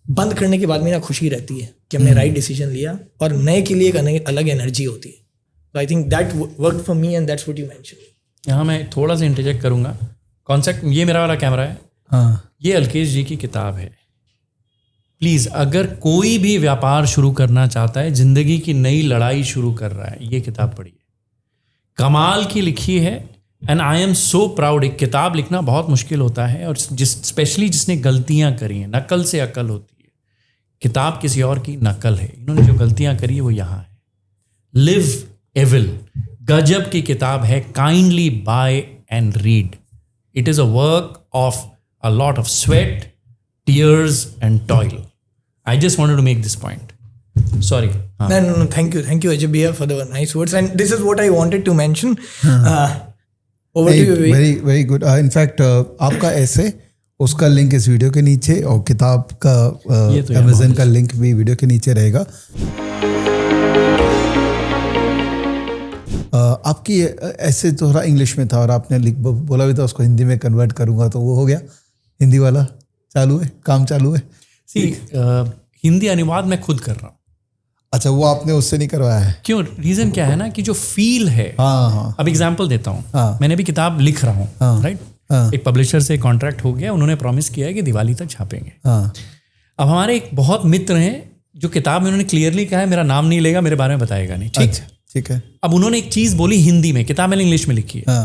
बंद करने के बाद मेरा खुशी रहती है कि हमने राइट डिसीजन लिया, और नए के लिए एक अलग एनर्जी होती है। तो I think that work for me and that's what you mention. यहाँ मैं थोड़ा सा इंटरजेक्ट करूँगा। कॉन्सेप्ट, ये मेरा वाला कैमरा है, हाँ, ये अल्केश जी की किताब है। प्लीज़ अगर कोई भी व्यापार शुरू करना चाहता है, ज़िंदगी की नई लड़ाई शुरू कर रहा है, ये किताब पढ़िए, कमाल की लिखी है। And I am so proud. एक किताब लिखना बहुत मुश्किल होता है, और स्पेशली जिसने गलतियां करी हैं, नकल से अकल होती है। किताब किसी और की नकल है, इन्होंने जो गलतियां करी है वो यहाँ है। लिव एविल, गजब की किताब है, kindly buy and read. It is a work of a lot of sweat, tears and toil. I just wanted to make this point. Sorry. No, thank you, Ajay Bhaiya, for the nice words. And this is what I wanted to mention. Over to you, Vivek. Very good. In fact, आपका ऐसे उसका link इस video के नीचे, और किताब का Amazon का लिंक भी वीडियो के नीचे रहेगा। आपकी ऐसे थोड़ा इंग्लिश में था और आपने बोला भी था उसको हिंदी में कन्वर्ट करूँगा, तो वो हो गया, हिंदी वाला चालू है, काम चालू है। हिंदी अनुवाद मैं खुद कर रहा हूँ। अच्छा, वो आपने उससे नहीं करवाया है? क्यों? रीज़न क्या है ना कि जो फील है, हाँ। अब एग्जांपल देता हूँ, मैंने भी किताब लिख रहा हूँ, राइट। एक पब्लिशर से कॉन्ट्रैक्ट हो गया, उन्होंने प्रॉमिस किया है कि दिवाली तक छापेंगे। अब हमारे एक बहुत मित्र हैं जो किताब में उन्होंने क्लियरली कहा है मेरा नाम नहीं लेगा, मेरे बारे में बताएगा नहीं, ठीक है। अब उन्होंने एक चीज़ बोली हिंदी में, किताब मैंने इंग्लिश में लिखी है।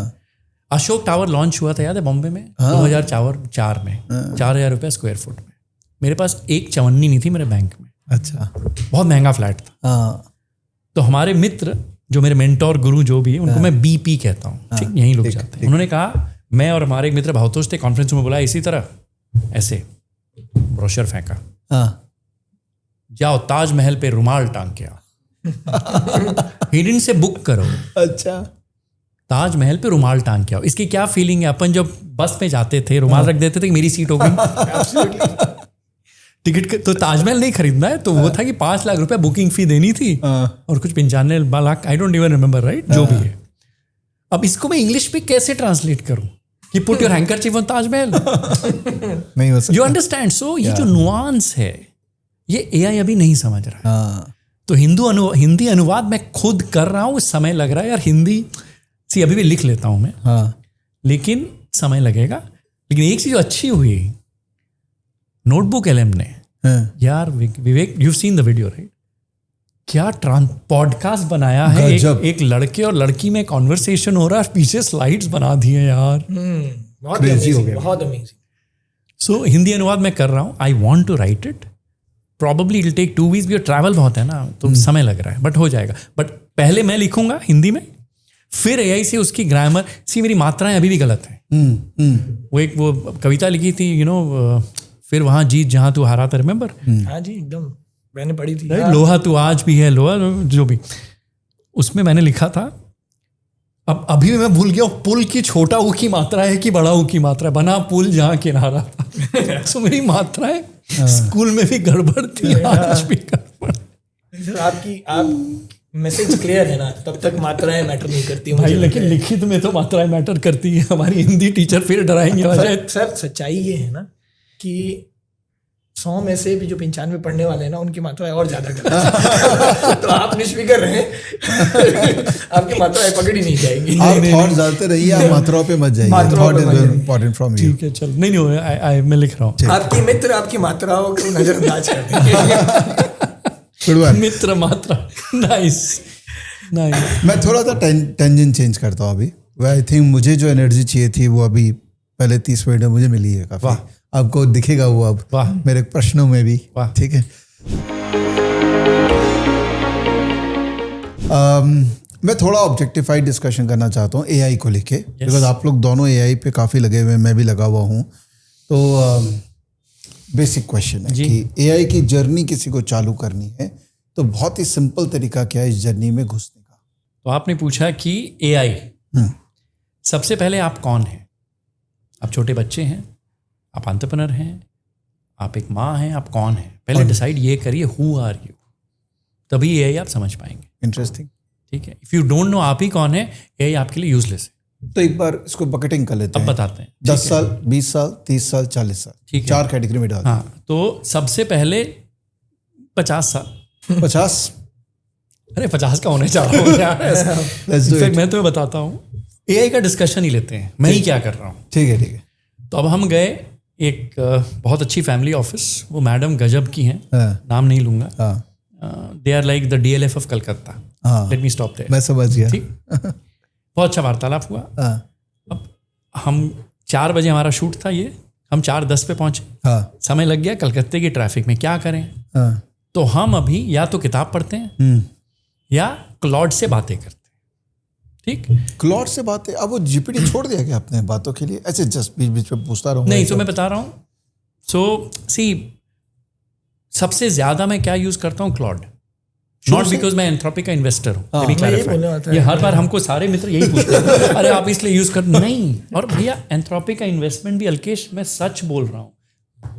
अशोक टावर लॉन्च हुआ था, याद है, बॉम्बे में 2004 में, 4,000 रुपये स्क्वायर फुट में। मेरे पास एक चवन्नी नहीं थी मेरे बैंक में। अच्छा, बहुत महंगा फ्लैट था। तो हमारे मित्र जो मेरे मेंटोर गुरु जो भी है, उनको मैं BP कहता हूँ, ठीक, यहीं लोग जाते हैं। उन्होंने कहा, मैं और हमारे एक मित्र भावतोष थे, कॉन्फ्रेंस में बोला इसी तरह, ऐसे ब्रोशर फेंका, जाओ ताजमहल पे रुमाल टांग के आओ, हिडन से बुक करो। अच्छा, ताजमहल पे रुमाल टांग के आओ। इसकी क्या फीलिंग है? अपन जब बस में जाते थे, रुमाल रख देते थे, मेरी सीट हो गई। टिकट तो ताजमहल नहीं खरीदना है, तो वो था कि 5 लाख रुपए बुकिंग फी देनी थी, और कुछ 95 lakh, I don't even remember, right, जो भी है। अब इसको मैं इंग्लिश में कैसे ट्रांसलेट करूं कि put your handkerchief on Taj Mahal? नहीं हो सकता। You understand? सो ये जो नुआंस है, ये AI अभी नहीं समझ रहा है। तो हिंदी अनुवाद मैं खुद कर रहा हूँ, समय लग रहा है यार। हिंदी अभी भी लिख लेता हूँ मैं, लेकिन समय लगेगा। लेकिन एक चीज अच्छी हुई, नोटबुक LM ने, यार Vivek, you seen the video, right, क्या पॉडकास्ट बनाया है। एक लड़के और लड़की में कॉन्वर्सेशन हो रहा है, पीछे स्लाइड्स बना दिए यार, बहुत अमेजिंग। सो हिंदी अनुवाद मैं कर रहा हूँ। I want to write it, probably it take 2 weeks, travel बहुत है ना, तो समय लग रहा है, बट हो जाएगा। बट पहले मैं लिखूंगा हिंदी में, फिर AI से उसकी ग्रामर, मेरी मात्राएं अभी भी गलत हैं। वो कविता लिखी थी, फिर वहां जीत जहां तू हारा था, रिमेंबर? हाँ जी, एकदम मैंने पढ़ी थी। लोहा तू आज भी है लोहा, जो भी उसमें मैंने लिखा था। अब अभी मैं भूल गया पुल की छोटा ऊ की मात्रा है कि बड़ा ऊ की मात्रा है। बना पुल जहाँ किनारा था। तो मेरी मात्राएं स्कूल में भी गड़बड़ थी, आज भी गड़बड़। आप मैसेज क्लियर है ना, तब तक मात्राएं मैटर नहीं करती भाई, मुझे लेकिन लगता है। लिखित में तो मात्राएं मैटर करती है। हमारी हिंदी टीचर फिर डराएंगे अजय। सर सच्चाई ये है ना कि 100 में से भी जो 95 पढ़ने वाले हैं ना, उनकी मात्राएं और ज्यादा करते तो आप निष्फिक्र रहें, आपकी मात्राएं पकड़ी नहीं जाएंगी। आप थॉट डालते रहिए, आप मात्राओं पे मत जाइए। मात्राओं थॉट पे इज मत वेरी जाइए। Important from you. ठीक है, चल, नहीं, मैं लिख रहा हूँ। आपकी मित्र आपकी मात्राओं को नजरअंदाज कर देंगे। Good one. मित्र मात्रा, नाइस नाइस। मैं थोड़ा सा टेंजेंट चेंज करता हूँ अभी। आई थिंक मुझे जो एनर्जी चाहिए थी वो अभी पहले 30 मिनट में मुझे मिली है काफी। वाह। आपको दिखेगा वो अब वाह। मेरे प्रश्नों में भी। वाह। ठीक है। मैं थोड़ा ऑब्जेक्टिफाइड डिस्कशन करना चाहता हूँ एआई को लेके, बिकॉज आप लोग दोनों एआई पे काफ़ी लगे हुए हैं, मैं भी लगा हुआ हूँ। तो बेसिक क्वेश्चन है कि एआई की जर्नी किसी को चालू करनी है तो बहुत ही सिंपल तरीका क्या है इस जर्नी में घुसने का? तो आपने पूछा कि एआई, सबसे पहले आप कौन हैं? आप छोटे बच्चे हैं, आप एंटरप्रेन्योर हैं, आप एक माँ हैं, आप कौन हैं? पहले डिसाइड ये करिए, हु आर यू, तभी एआई आप समझ पाएंगे। इंटरेस्टिंग। ठीक है, इफ यू डोंट नो आप ही कौन है, एआई आपके लिए यूजलेस है। तो एक बार इसको बकेटिंग कर लेते अब हैं। बताते हैं। 10 साल, 20 साल, 30 साल, 40 साल, ठीक है। 4 कैटेगरी में डाल। हाँ, तो सबसे पहले 50 साल। 50। अरे 50 का होने चाह रहा हूँ यार। Let's do in fact it. मैं तुम्हें बताता हूँ, एआई का डिस्कशन ही लेते हैं, मैं ही क्या कर रहा हूँ। ठीक है, ठीक है। तो अब हम गए एक बहुत अच्छी फैमिली ऑफिस, वो मैडम गजब की हैं, हाँ, नाम नहीं लूंगा। हाँ, they are like the DLF of Calcutta. हाँ। Let me stop there. मैं समझ गया। ठीक, बहुत अच्छा वार्तालाप हुआ। हाँ, अब हम 4 बजे हमारा शूट था, ये हम 4:10 पे पहुंचे। हाँ, समय लग गया कलकत्ते की ट्रैफिक में, क्या करें? हाँ। तो हम अभी या तो किताब पढ़ते हैं या क्लॉड से बातें करते हैं। ठीक, क्लॉड से बातें। अब वो जीपीटी छोड़ दिया क्या आपने बातों के लिए? ऐसे जस्ट बीच बीच में पूछता रहूंगा। नहीं, तो मैं बता रहा हूँ। सो सी, सबसे ज्यादा मैं क्या यूज करता हूँ? क्लॉड। नॉट बिकॉज मैं एंथ्रोपिक का इन्वेस्टर हूँ। हाँ, Let me मैं यही clarify. बोलने वाला था। ये हर बार हमको सारे मित्र यही पूछते हैं, अरे आप इसलिए यूज कर, नहीं। और भैया एंथ्रोपिक का इन्वेस्टमेंट भी, अल्केश मैं सच बोल रहा हूँ,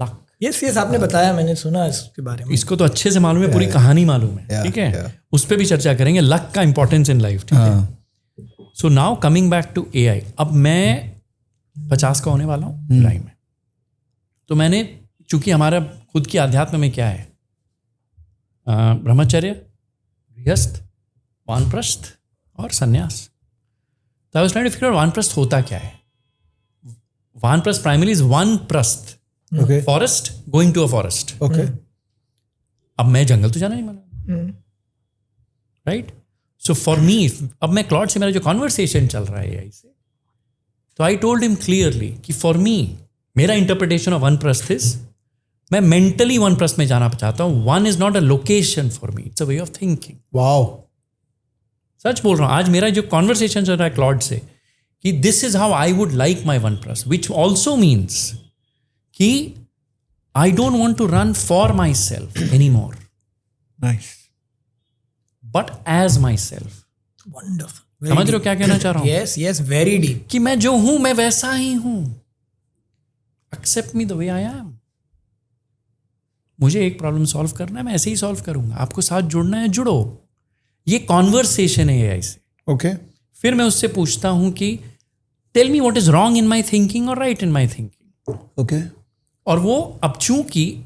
लक। यस आपने बताया, मैंने सुना इसके बारे में। इसको तो अच्छे से मालूम है, पूरी कहानी मालूम है। Yeah, ठीक है, yeah. उस पर भी चर्चा करेंगे, लक का इंपॉर्टेंस इन लाइफ। ठीक है। So now coming back to AI. अब मैं 50 का होने वाला हूँ जुलाई में। तो मैंने, चूंकि हमारा खुद की आध्यात्म में क्या है, ब्रह्मचर्य, गृहस्थ, वानप्रस्थ और संन्यास। तो I was trying to figure out वानप्रस्थ होता क्या है। वानप्रस्थ प्राइमरी इज वानप्रस्थ, okay, forest, going to a forest. Okay. अब मैं जंगल तो जाना नहीं माना, राइट? सो फॉर मी, अब मैं क्लॉड से मेरा जो कॉन्वर्सेशन चल रहा है एआई से, तो आई टोल्ड हिम क्लियरली कि फॉर मी, मेरा इंटरप्रिटेशन ऑफ वानप्रस्थ इज, मैं मेंटली वानप्रस्थ में जाना चाहता हूँ। वन is not a location for me, it's a way of thinking. Wow. सच बोल रहा हूँ, आज मेरा जो कॉन्वर्सेशन चल रहा है क्लॉड से, कि this is how I would like my वानप्रस्थ, विच ऑल्सो मीन्स कि I don't want to run for myself any more, nice. But as myself. Wonderful. समझ रहे हो क्या कहना चाह रहा हूँ? Yes very deep. कि मैं जो हूं मैं वैसा ही हूं, accept me the way I am. मुझे एक प्रॉब्लम सॉल्व करना है, मैं ऐसे ही सॉल्व करूंगा। आपको साथ जुड़ना है, जुड़ो। ये कॉन्वर्सेशन है एआई से। ओके। फिर मैं उससे पूछता हूं कि tell me what is wrong in my thinking और right in my thinking. Okay. और वो, अब चूंकि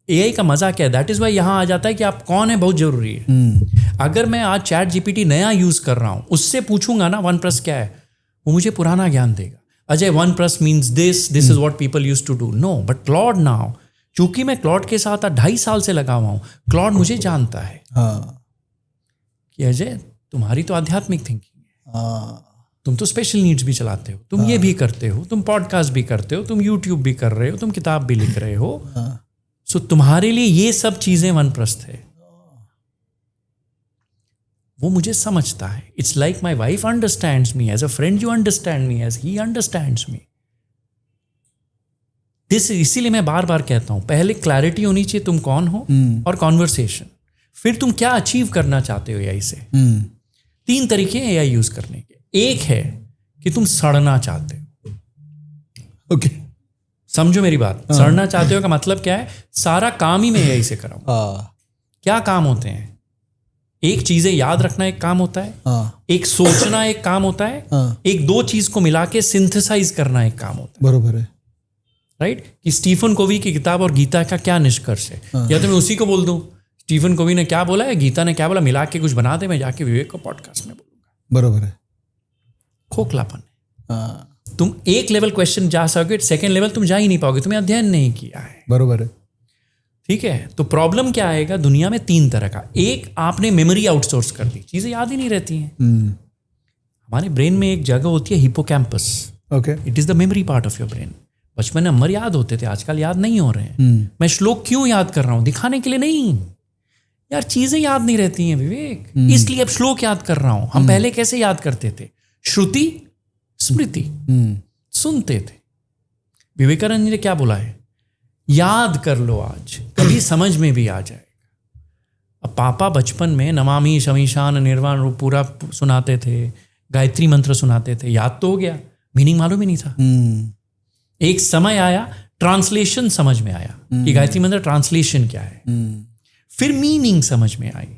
एआई का मजा क्या है, दैट इज वाई यहां आ जाता है कि आप कौन है बहुत जरूरी है। अगर मैं आज चैट जीपीटी नया यूज कर रहा हूं, उससे पूछूंगा ना OnePlus क्या है, वो मुझे पुराना ज्ञान देगा। Ajay OnePlus means this is what people used to do. No, but Claude now, चूंकि मैं क्लॉड के साथ 2.5 साल से लगा हुआ हूं, क्लॉड मुझे जानता है हाँ, कि अजय तुम्हारी तो आध्यात्मिक थिंकिंग है, हाँ, तुम तो स्पेशल नीड्स भी चलाते हो, तुम ये भी करते हो, तुम पॉडकास्ट भी करते हो, तुम यूट्यूब भी कर रहे हो, तुम किताब भी लिख रहे हो। सो तुम्हारे लिए ये सब चीजें वनप्रस्थ है। वो मुझे समझता है। It's like my wife understands me, as a friend you understand me, as he understands me. इसीलिए मैं बार बार कहता हूं, पहले क्लैरिटी होनी चाहिए तुम कौन हो, और कॉन्वर्सेशन, फिर तुम क्या अचीव करना चाहते हो एआई से। 3 तरीके हैं एआई यूज करने के। एक है कि तुम सड़ना चाहते हो। ओके। समझो मेरी बात, सड़ना चाहते हो का मतलब क्या है, सारा काम ही मैं एआई से कराऊं। क्या काम होते हैं? एक चीजें याद रखना एक काम होता है, हाँ एक सोचना एक काम होता है, हाँ एक दो चीज को मिला के सिंथेसाइज करना एक काम होता है, बरोबर है। राइट? कि स्टीफन कोवी की किताब और गीता का क्या निष्कर्ष है, या तो मैं उसी को बोल दूं स्टीफन कोवी ने क्या बोला है, गीता ने क्या बोला, मिला के कुछ बना दे, मैं जाके विवेक को पॉडकास्ट में बोलूंगा। बरोबर है। खोखलापन है। हाँ तुम एक लेवल क्वेश्चन जा सकोगे, सेकंड लेवल तुम जा ही नहीं पाओगे, तुम्हें अध्ययन नहीं किया है। बरोबर है। ठीक है, तो प्रॉब्लम क्या आएगा दुनिया में? तीन तरह का। एक, आपने मेमोरी आउटसोर्स कर दी, चीजें याद ही नहीं रहती हैं। हमारे ब्रेन में एक जगह होती है hippocampus, okay. It is the memory part of your brain. बचपन में नंबर याद होते थे, आजकल याद नहीं हो रहे हैं। मैं श्लोक क्यों याद कर रहा हूं? दिखाने के लिए नहीं यार, चीजें याद नहीं रहती हैं विवेक, इसलिए अब श्लोक याद कर रहा हूं। हम पहले कैसे याद करते थे? श्रुति स्मृति, सुनते थे। विवेकानंद ने क्या बोला है? याद कर लो, आज कभी समझ में भी आ जाएगा। अब पापा बचपन में नमामि शमीशान निर्वाण रूप पूरा सुनाते थे, गायत्री मंत्र सुनाते थे, याद तो हो गया, मीनिंग मालूम ही नहीं था। एक समय आया, ट्रांसलेशन समझ में आया कि गायत्री मंत्र ट्रांसलेशन क्या है, फिर मीनिंग समझ में आई,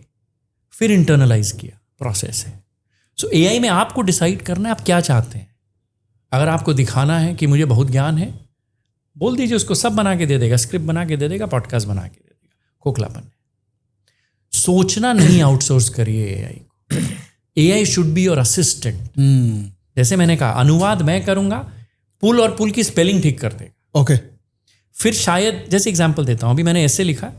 फिर इंटरनलाइज किया, प्रोसेस है। सो एआई में आपको डिसाइड करना है आप क्या चाहते हैं। अगर आपको दिखाना है कि मुझे बहुत ज्ञान है, बोल दीजिए, उसको सब बना के दे देगा, स्क्रिप्ट बना के दे देगा, पॉडकास्ट बना के दे देगा। खोखलापन है। सोचना नहीं आउटसोर्स करिए एआई को। AI should be your assistant. जैसे मैंने कहा, अनुवाद मैं करूंगा, पुल और पुल की स्पेलिंग ठीक कर देगा। ओके। फिर शायद, जैसे एग्जाम्पल देता हूं, अभी मैंने ऐसे लिखा,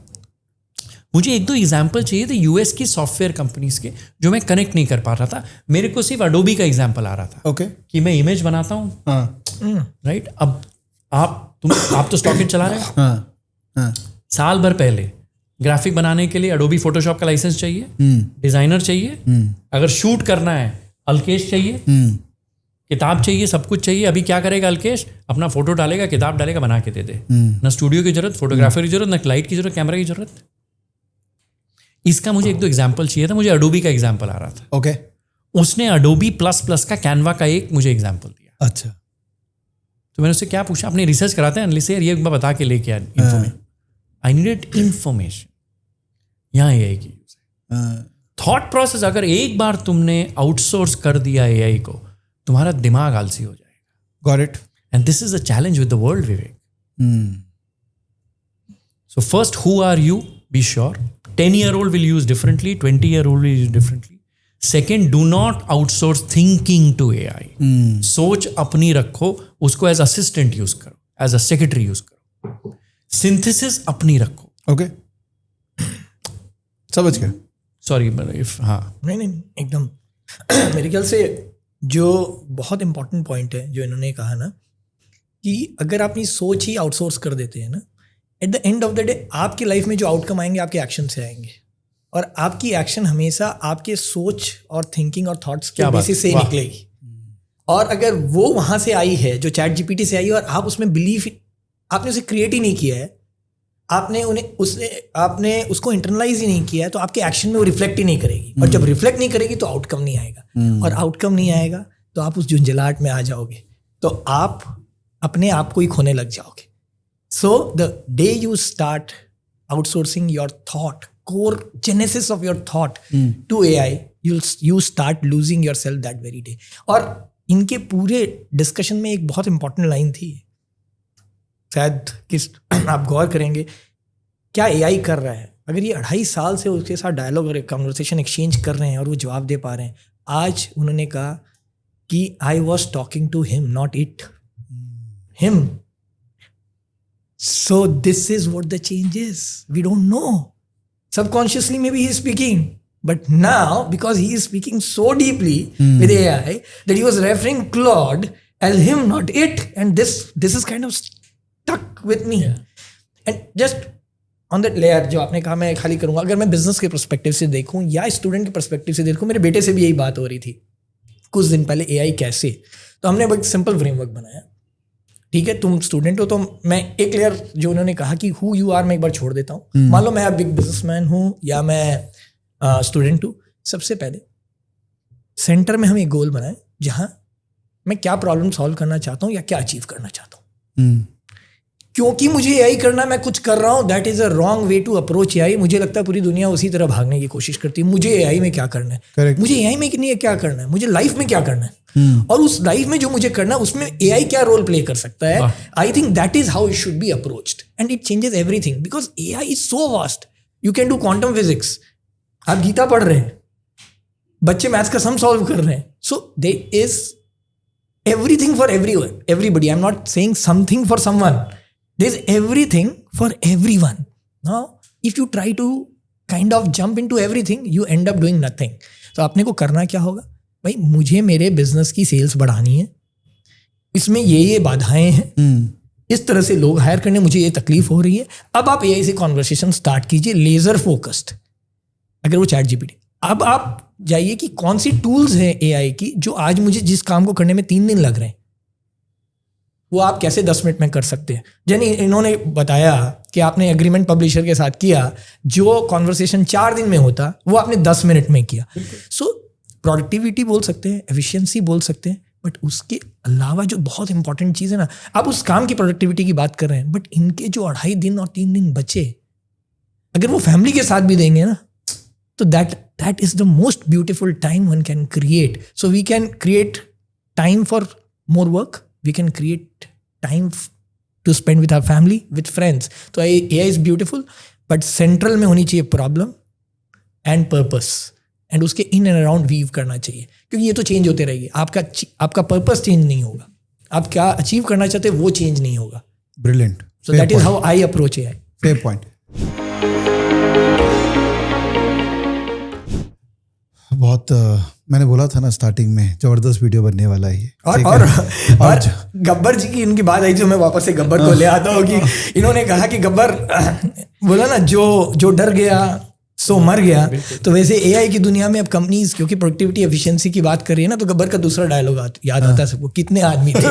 मुझे एक दो एग्जाम्पल चाहिए थे यूएस की सॉफ्टवेयर कंपनीज के, जो मैं कनेक्ट नहीं कर पा रहा था। मेरे को सिर्फ अडोबी का एग्जाम्पल आ रहा था। ओके। कि मैं इमेज बनाता हूँ, राइट? अब आप तो स्टॉकेट चला रहे हो। साल भर पहले ग्राफिक बनाने के लिए अडोबी फोटोशॉप का लाइसेंस चाहिए, डिजाइनर चाहिए, अगर शूट करना है अल्केश चाहिए, किताब चाहिए, सब कुछ चाहिए। अभी क्या करेगा अल्केश? अपना फोटो डालेगा, किताब डालेगा, बना के दे दे। ना स्टूडियो की जरूरत, फोटोग्राफर की जरूरत, ना लाइट की जरूरत, कैमरा की जरूरत। इसका मुझे एक दो एग्जाम्पल चाहिए था, मुझे अडोबी का एग्जाम्पल आ रहा था। ओके। उसने अडोबी प्लस प्लस का कैनवा का एक मुझे एग्जाम्पल दिया। अच्छा। तो मैंने उससे क्या पूछा, अपने रिसर्च कराते हैं एनालिस्ट, ये बता के लेके आया इन्फॉर्मेशन। I needed information. यहाँ एआई की यूज है। थॉट प्रोसेस अगर एक बार तुमने आउटसोर्स कर दिया एआई को, तुम्हारा दिमाग आलसी हो जाएगा। Got it. And this is a challenge with the world, Vivek. So first, who are you? Be sure. 10-year-old will use differently, 20-year-old will use differently. Second, do not outsource thinking to AI. सोच अपनी रखो, उसको as assistant use करो, as a secretary use करो। Synthesis अपनी रखो। Okay, समझ गया। सॉरी, इफ हाँ नहीं एकदम मेरे ख्याल से जो बहुत इंपॉर्टेंट पॉइंट है जो इन्होंने कहा ना, कि अगर आप अपनी सोच ही आउटसोर्स कर देते हैं ना, at the end of the day आपकी लाइफ में जो आउटकम आएंगे आपके एक्शन से आएंगे, और आपकी एक्शन हमेशा आपके सोच और थिंकिंग और थॉट्स के बेसिस से ही निकलेगी। और अगर वो वहाँ से आई है जो चैट जीपीटी से आई है, और आप उसमें बिलीव, आपने उसे क्रिएट ही नहीं किया है, आपने उसको इंटरनलाइज ही नहीं किया है, तो आपके एक्शन में वो रिफ्लेक्ट ही नहीं करेगी। और जब रिफ्लेक्ट नहीं करेगी तो आउटकम नहीं आएगा, और आउटकम नहीं आएगा तो आप उस झुंझलाहट में आ जाओगे, तो आप अपने आप को ही खोने लग जाओगे। So the day you start outsourcing your thought, core genesis of your thought to AI, you start losing yourself that very day. और इनके पूरे डिस्कशन में एक बहुत इंपॉर्टेंट लाइन थी, शायद किस आप गौर करेंगे, क्या AI कर रहा है? अगर ये 2.5 साल से उसके साथ डायलॉग और कन्वर्सेशन एक्सचेंज कर रहे हैं और वो जवाब दे पा रहे हैं, आज उन्होंने कहा कि I was talking to him, not it. Him. So this is what the change is. We don't know. Subconsciously maybe he is speaking, but now because he is speaking so deeply with AI that he was referring Claude as him, not it, and this is kind of stuck with me. And just on that layer जो आपने कहा मैं खाली करूँगा, अगर मैं business के perspective से देखूँ या स्टूडेंट के पर्सपेक्टिव से देखूँ, मेरे बेटे से भी यही बात हो रही थी कुछ दिन पहले, AI कैसे। तो हमने एक सिंपल फ्रेमवर्क बनाया। ठीक है, तुम स्टूडेंट हो, तो मैं एक लेयर जो उन्होंने कहा कि हु यू आर मैं एक बार छोड़ देता हूँ। मान लो मैं बिग बिजनेसमैन हूँ या मैं स्टूडेंट हूँ। सबसे पहले सेंटर में हम एक गोल बनाए जहाँ मैं क्या प्रॉब्लम सॉल्व करना चाहता हूँ या क्या अचीव करना चाहता हूँ। क्योंकि मुझे एआई करना, मैं कुछ कर रहा हूँ, that is a wrong way to approach AI. मुझे लगता है पूरी दुनिया उसी तरह भागने की कोशिश करती है। मुझे एआई में क्या करना है, Correct. मुझे एआई में नहीं क्या करना है, मुझे लाइफ में क्या करना है, और उस लाइफ में जो मुझे करना है उसमें एआई क्या रोल प्ले कर सकता है। I think that is how it should be approached and it changes everything because AI is so vast. You can do quantum physics, आप गीता पढ़ रहे हैं, बच्चे मैथ्स का सम सॉल्व कर रहे हैं। So there is everything for everybody. I'm not saying something for someone. There's everything for everyone. Now, if you try to kind of jump into everything, you end up doing nothing. तो आपने को करना क्या होगा, भाई मुझे मेरे business की सेल्स बढ़ानी है, इसमें ये बाधाएं हैं, इस तरह से लोग हायर करने, मुझे ये तकलीफ हो रही है। अब आप एआई से कॉन्वर्सेशन स्टार्ट कीजिए, लेजर फोकस्ड। अगर वो चैट जीपीटी, अब आप जाइए कि कौन सी टूल्स हैं एआई की जो आज मुझे जिस काम को करने में 3 दिन लग रहे हैं, वो आप कैसे 10 मिनट में कर सकते हैं। यानी इन्होंने बताया कि आपने एग्रीमेंट पब्लिशर के साथ किया, जो कॉन्वर्सेशन 4 दिन में होता वो आपने 10 मिनट में किया। सो प्रोडक्टिविटी बोल सकते हैं, एफिशिएंसी बोल सकते हैं, बट उसके अलावा जो बहुत इंपॉर्टेंट चीज़ है ना, आप उस काम की प्रोडक्टिविटी की बात कर रहे हैं, बट इनके जो 2.5 दिन और 3 दिन बचे, अगर वो फैमिली के साथ भी देंगे ना, तो that is the most beautiful time one can create. So we can create time for more work. We can create time to spend with our family, with friends. So AI is beautiful, but central में होनी चाहिए problem and purpose. And उसके in and around weave करना चाहिए, क्योंकि ये तो change होते रहेगी। आपका पर्पस चेंज नहीं होगा, आप क्या अचीव करना चाहते हैं वो चेंज नहीं होगा। Brilliant. So that is how I approach AI. Fair point. बहुत मैंने बोला था ना स्टार्टिंग में, जबरदस्त वीडियो बनने वाला है ये। और गब्बर जी की इनकी बात आई थी, मैं वापस से गब्बर को ले आता हूँ कि इन्होंने कहा कि गब्बर बोला ना, जो डर गया सो मर गया। तो वैसे एआई की दुनिया में अब कंपनीज क्योंकि प्रोडक्टिविटी एफिशिएंसी की बात कर रही है ना, तो गब्बर का दूसरा डायलॉग याद आता है सबको, कितने आदमी थे।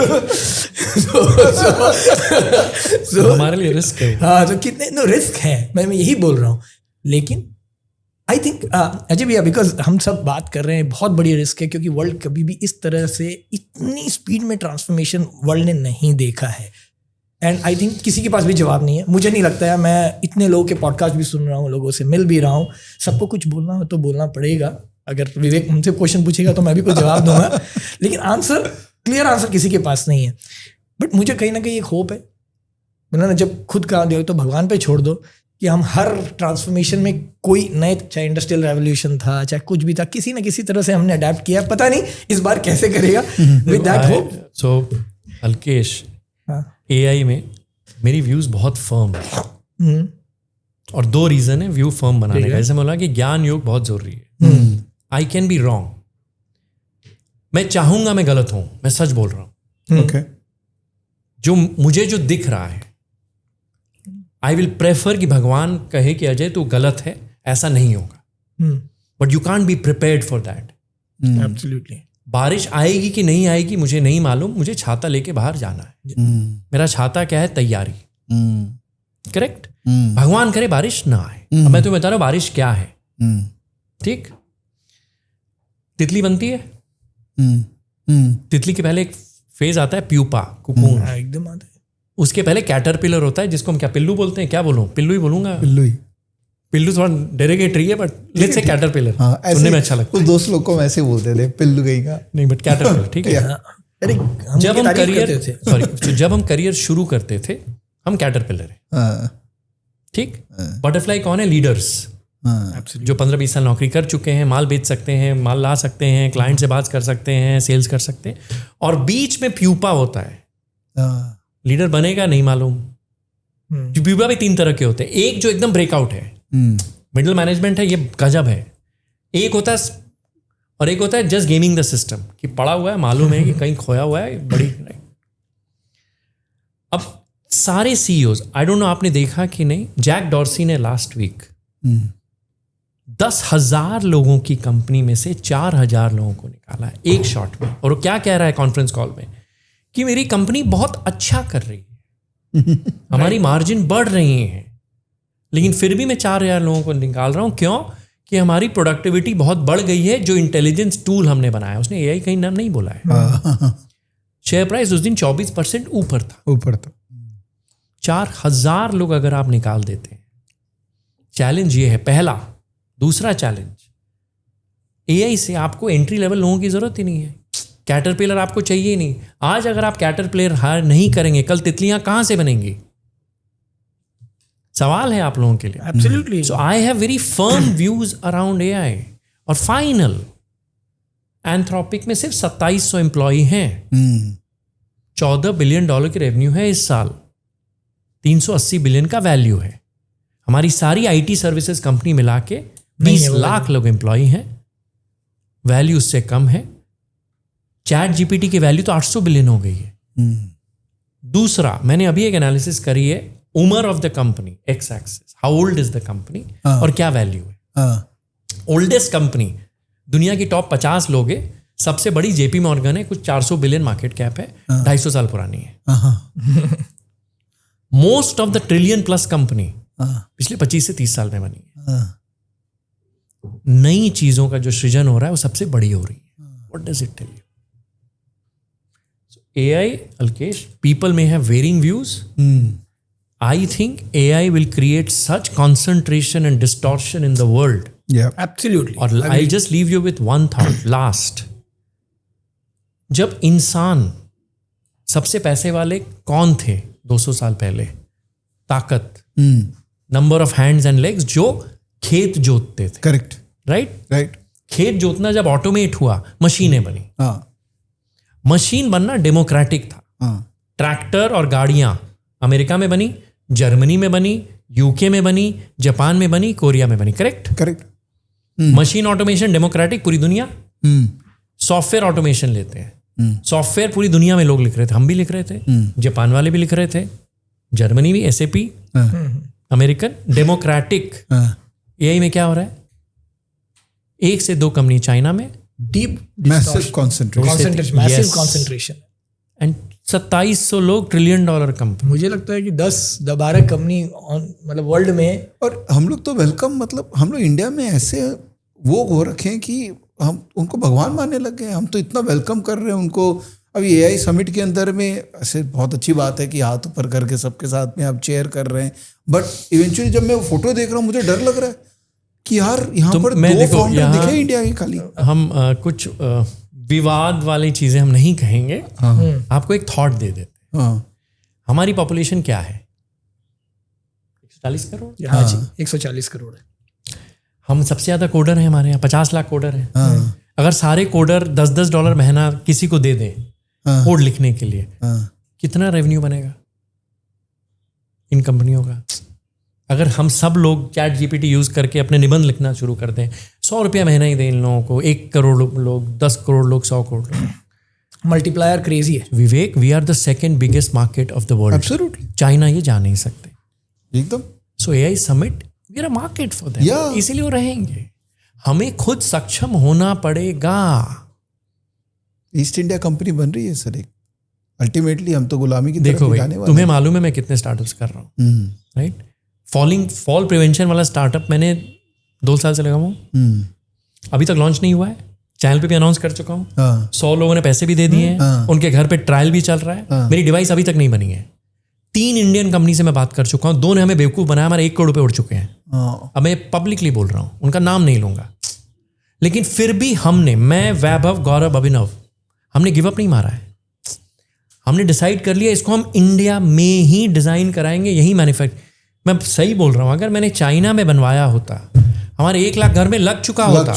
हमारे लिए रिस्क है। हाँ, तो कितने रिस्क है, मैं यही बोल रहा हूँ। लेकिन आई थिंक अजय भैया, बिकॉज हम सब बात कर रहे हैं, बहुत बड़ी रिस्क है, क्योंकि वर्ल्ड कभी भी इस तरह से इतनी स्पीड में ट्रांसफॉर्मेशन वर्ल्ड ने नहीं देखा है। एंड आई थिंक किसी के पास भी जवाब नहीं है, मुझे नहीं लगता है। मैं इतने लोगों के पॉडकास्ट भी सुन रहा हूँ, लोगों से मिल भी रहा हूँ, सबको कुछ बोलना हो तो बोलना पड़ेगा। अगर विवेक हमसे क्वेश्चन पूछेगा तो मैं भी कुछ जवाब दूंगा, लेकिन क्लियर आंसर किसी के पास नहीं है। बट मुझे कहीं ना कहीं एक होप है, मैंने जब खुद कहा दो तो भगवान पे छोड़ दो, कि हम हर ट्रांसफॉर्मेशन में कोई नए, चाहे इंडस्ट्रियल रेवोल्यूशन था, चाहे कुछ भी था, किसी ना किसी तरह से हमने अडेप्ट किया। पता नहीं इस बार कैसे करेगा, with that hope. So Alkesh, AI में मेरी व्यूज बहुत फर्म है, और 2 रीजन है व्यू फर्म बनाने का। जैसे मैं बोला कि ज्ञान योग बहुत जरूरी है। आई कैन बी रॉन्ग, मैं चाहूंगा मैं गलत हूं, मैं सच बोल रहा हूं। ओके, मुझे जो दिख रहा है, आई विल प्रेफर कि भगवान कहे कि अजय तू गलत है, ऐसा नहीं होगा। But you can't be prepared for that. Absolutely. बारिश आएगी कि नहीं आएगी मुझे नहीं मालूम, मुझे छाता लेके बाहर जाना है। मेरा छाता क्या है, तैयारी। करेक्ट। भगवान करे बारिश ना आए। अब मैं तुम्हें बता रहा हूं बारिश क्या है। ठीक, तितली बनती है, तितली के पहले एक फेज आता है प्यूपा, कुकून, एकदम आता है। उसके पहले कैटरपिलर होता है, जिसको हम क्या पिल्लू बोलते हैं, क्या बोलूं, पिल्लू ही बोलूंगा। पिल्लू थोड़ा डेरिगेटरी है, बट लेट्स से कैटरपिलर, सुनने में अच्छा लगता है। उस दोस्त लोग को वैसे बोलते थे, पिल्लू कहीं का नहीं, बट कैटरपिलर। ठीक है। अरे जब हम करियर शुरू करते थे, हम कैटरपिलर है। ठीक। बटरफ्लाई कौन है, लीडर्स, जो 15-20 साल नौकरी कर चुके हैं, माल बेच सकते हैं, माल ला सकते हैं, क्लाइंट से बात कर सकते हैं, सेल्स कर सकते हैं। और बीच में प्यूपा होता है, लीडर बनेगा नहीं मालूम। प्यूपा भी 3 तरह के होते हैं। एक जो एकदम ब्रेकआउट है, मिडिल मैनेजमेंट है, ये गजब है। एक होता है, और एक होता है जस्ट गेमिंग द सिस्टम, कि पड़ा हुआ है, मालूम है कि कहीं खोया हुआ है, बड़ी। अब सारे सीईओज, आई डोंट नो आपने देखा कि नहीं, जैक डॉर्सी ने लास्ट वीक 10,000 लोगों की कंपनी में से 4,000 लोगों को निकाला है एक शॉट में। और वो क्या कह रहा है कॉन्फ्रेंस कॉल में, कि मेरी कंपनी बहुत अच्छा कर रही है, हमारी मार्जिन बढ़ रही है, लेकिन फिर भी मैं 4,000 लोगों को निकाल रहा हूं। क्यों? कि हमारी प्रोडक्टिविटी बहुत बढ़ गई है, जो इंटेलिजेंस टूल हमने बनाया। उसने एआई कहीं नाम नहीं बोला है। शेयर प्राइस उस दिन 24% ऊपर था। 4,000 लोग अगर आप निकाल देते हैं, चैलेंज ये है पहला। दूसरा चैलेंज, एआई से आपको एंट्री लेवल लोगों की जरूरत ही नहीं है। कैटरपिलर आपको चाहिए ही नहीं। आज अगर आप कैटरपिलर हायर नहीं करेंगे, कल तितलियां कहां से बनेंगी? सवाल है आप लोगों के लिए। Absolutely. So I have very firm views around AI. और फाइनल, एंथ्रोपिक में सिर्फ 2700 एम्प्लॉई हैं। $14 बिलियन की रेवेन्यू है इस साल, 380 बिलियन का वैल्यू है। हमारी सारी आईटी सर्विसेज कंपनी मिला के 20 लाख लोग एम्प्लॉई हैं, वैल्यू उससे कम है। चैट जीपीटी की वैल्यू तो 800 बिलियन हो गई है। दूसरा, मैंने अभी एक एनालिसिस करी है, उमर of the company, X axis, how old is the company और क्या वैल्यू है। ओल्डेस्ट कंपनी, दुनिया की टॉप 50 लोग है, सबसे बड़ी जेपी मॉर्गन है, कुछ 400 बिलियन मार्केट कैप है, 250 साल पुरानी है। Most of the trillion plus company पिछले 25 से 30 साल में बनी है। नई चीजों का जो सृजन हो रहा है वो सबसे बड़ी हो रही है। What does it tell you? AI, Alkesh, people may have varying views. I think AI will create such concentration and distortion in the world. Yeah. Absolutely. और I'll just leave you with one thought, last. जब इंसान, सबसे पैसे वाले कौन थे 200 साल पहले? ताकत, number of hands and legs, जो खेत जोतते थे। करेक्ट। राइट। खेत जोतना जब ऑटोमेट हुआ, मशीनें बनी। मशीन बनना डेमोक्रेटिक था। ट्रैक्टर और गाड़ियां अमेरिका में बनी, जर्मनी में बनी, यूके में बनी, जापान में बनी, कोरिया में बनी। करेक्ट। मशीन ऑटोमेशन डेमोक्रेटिक, पूरी दुनिया। सॉफ्टवेयर ऑटोमेशन लेते हैं, सॉफ्टवेयर पूरी दुनिया में लोग लिख रहे थे, हम भी लिख रहे थे, जापान वाले भी लिख रहे थे, जर्मनी भी, SAP, अमेरिकन, डेमोक्रेटिक। एआई में क्या हो रहा है? 1 से 2 कंपनी चाइना में, deep massive concentration, massive concentration. And 2700 लोग, $1 ट्रिलियन कंपनी। मुझे लगता है कि 10-12 कंपनी मतलब वर्ल्ड में। और हम लोग तो वेलकम, मतलब हम लोग इंडिया में ऐसे वो हो रखे हैं कि हम उनको भगवान मानने लग गए हैं। हम तो इतना वेलकम कर रहे हैं उनको। अभी AI समिट के अंदर में ऐसे बहुत अच्छी बात है कि हाथ ऊपर करके सबके साथ में आप चेयर कर रहे हैं, बट इवेंचुअली जब मैं वो फोटो देख रहा हूँ मुझे डर लग रहा है कि यार यहाँ पर 2 फाउंडर दिखे इंडिया के खाली। हम कुछ विवाद वाली चीजें हम नहीं कहेंगे। आपको एक थॉट दे देते। हमारी पॉपुलेशन क्या है? 140 करोड़। हाँ जी, 140 करोड़ है। हम सबसे ज्यादा कोडर हैं हमारे यहाँ, 50 लाख कोडर हैं। अगर सारे कोडर $10 महीना किसी को दे दें कोड लिखने के लिए, कितना रेवेन्यू बनेगा इन कंपनियों का? अगर हम सब लोग चैट जीपीटी यूज करके अपने निबंध लिखना शुरू कर दें, 100 रुपया महीना ही दें इन लोगों को, 1 करोड़ लोग, 10 करोड़ लोग, 100 करोड़ लोग, मल्टीप्लायर क्रेजी है। Vivek, we are the second biggest market of the world. Absolutely. China ये जा नहीं सकते। एकदम। So AI summit, we are a market for them, इसीलिए वो रहेंगे। हमें खुद सक्षम होना पड़ेगा। ईस्ट इंडिया कंपनी बन रही है सर एक। अल्टीमेटली हम तो गुलामी की तरफ देखो भाई, जाने वाले। तुम्हें मालूम है मैं कितने स्टार्टअप्स कर रहा हूँ, राइट? फॉल प्रिवेंशन वाला स्टार्टअप मैंने 2 साल से लगा हूँ, अभी तक लॉन्च नहीं हुआ है। चैनल पे भी अनाउंस कर चुका हूँ। 100 लोगों ने पैसे भी दे दिए हैं, उनके घर पे ट्रायल भी चल रहा है। मेरी डिवाइस अभी तक नहीं बनी है। 3 इंडियन कंपनी से मैं बात कर चुका हूँ, 2 ने हमें बेवकूफ़ बनाया, हमारे 1 करोड़ रुपए उड़ चुके हैं। अब मैं पब्लिकली बोल रहा हूँ, उनका नाम नहीं लूंगा, लेकिन फिर भी हमने, मैं, वैभव, गौरव, अभिनव, हमने गिव अप नहीं मारा है। हमने डिसाइड कर लिया इसको हम इंडिया में ही डिजाइन कराएंगे, यही मैन्युफैक्चर। मैं सही बोल रहा हूँ, अगर मैंने चाइना में बनवाया होता, हमारे 1 लाख घर में लग चुका होता।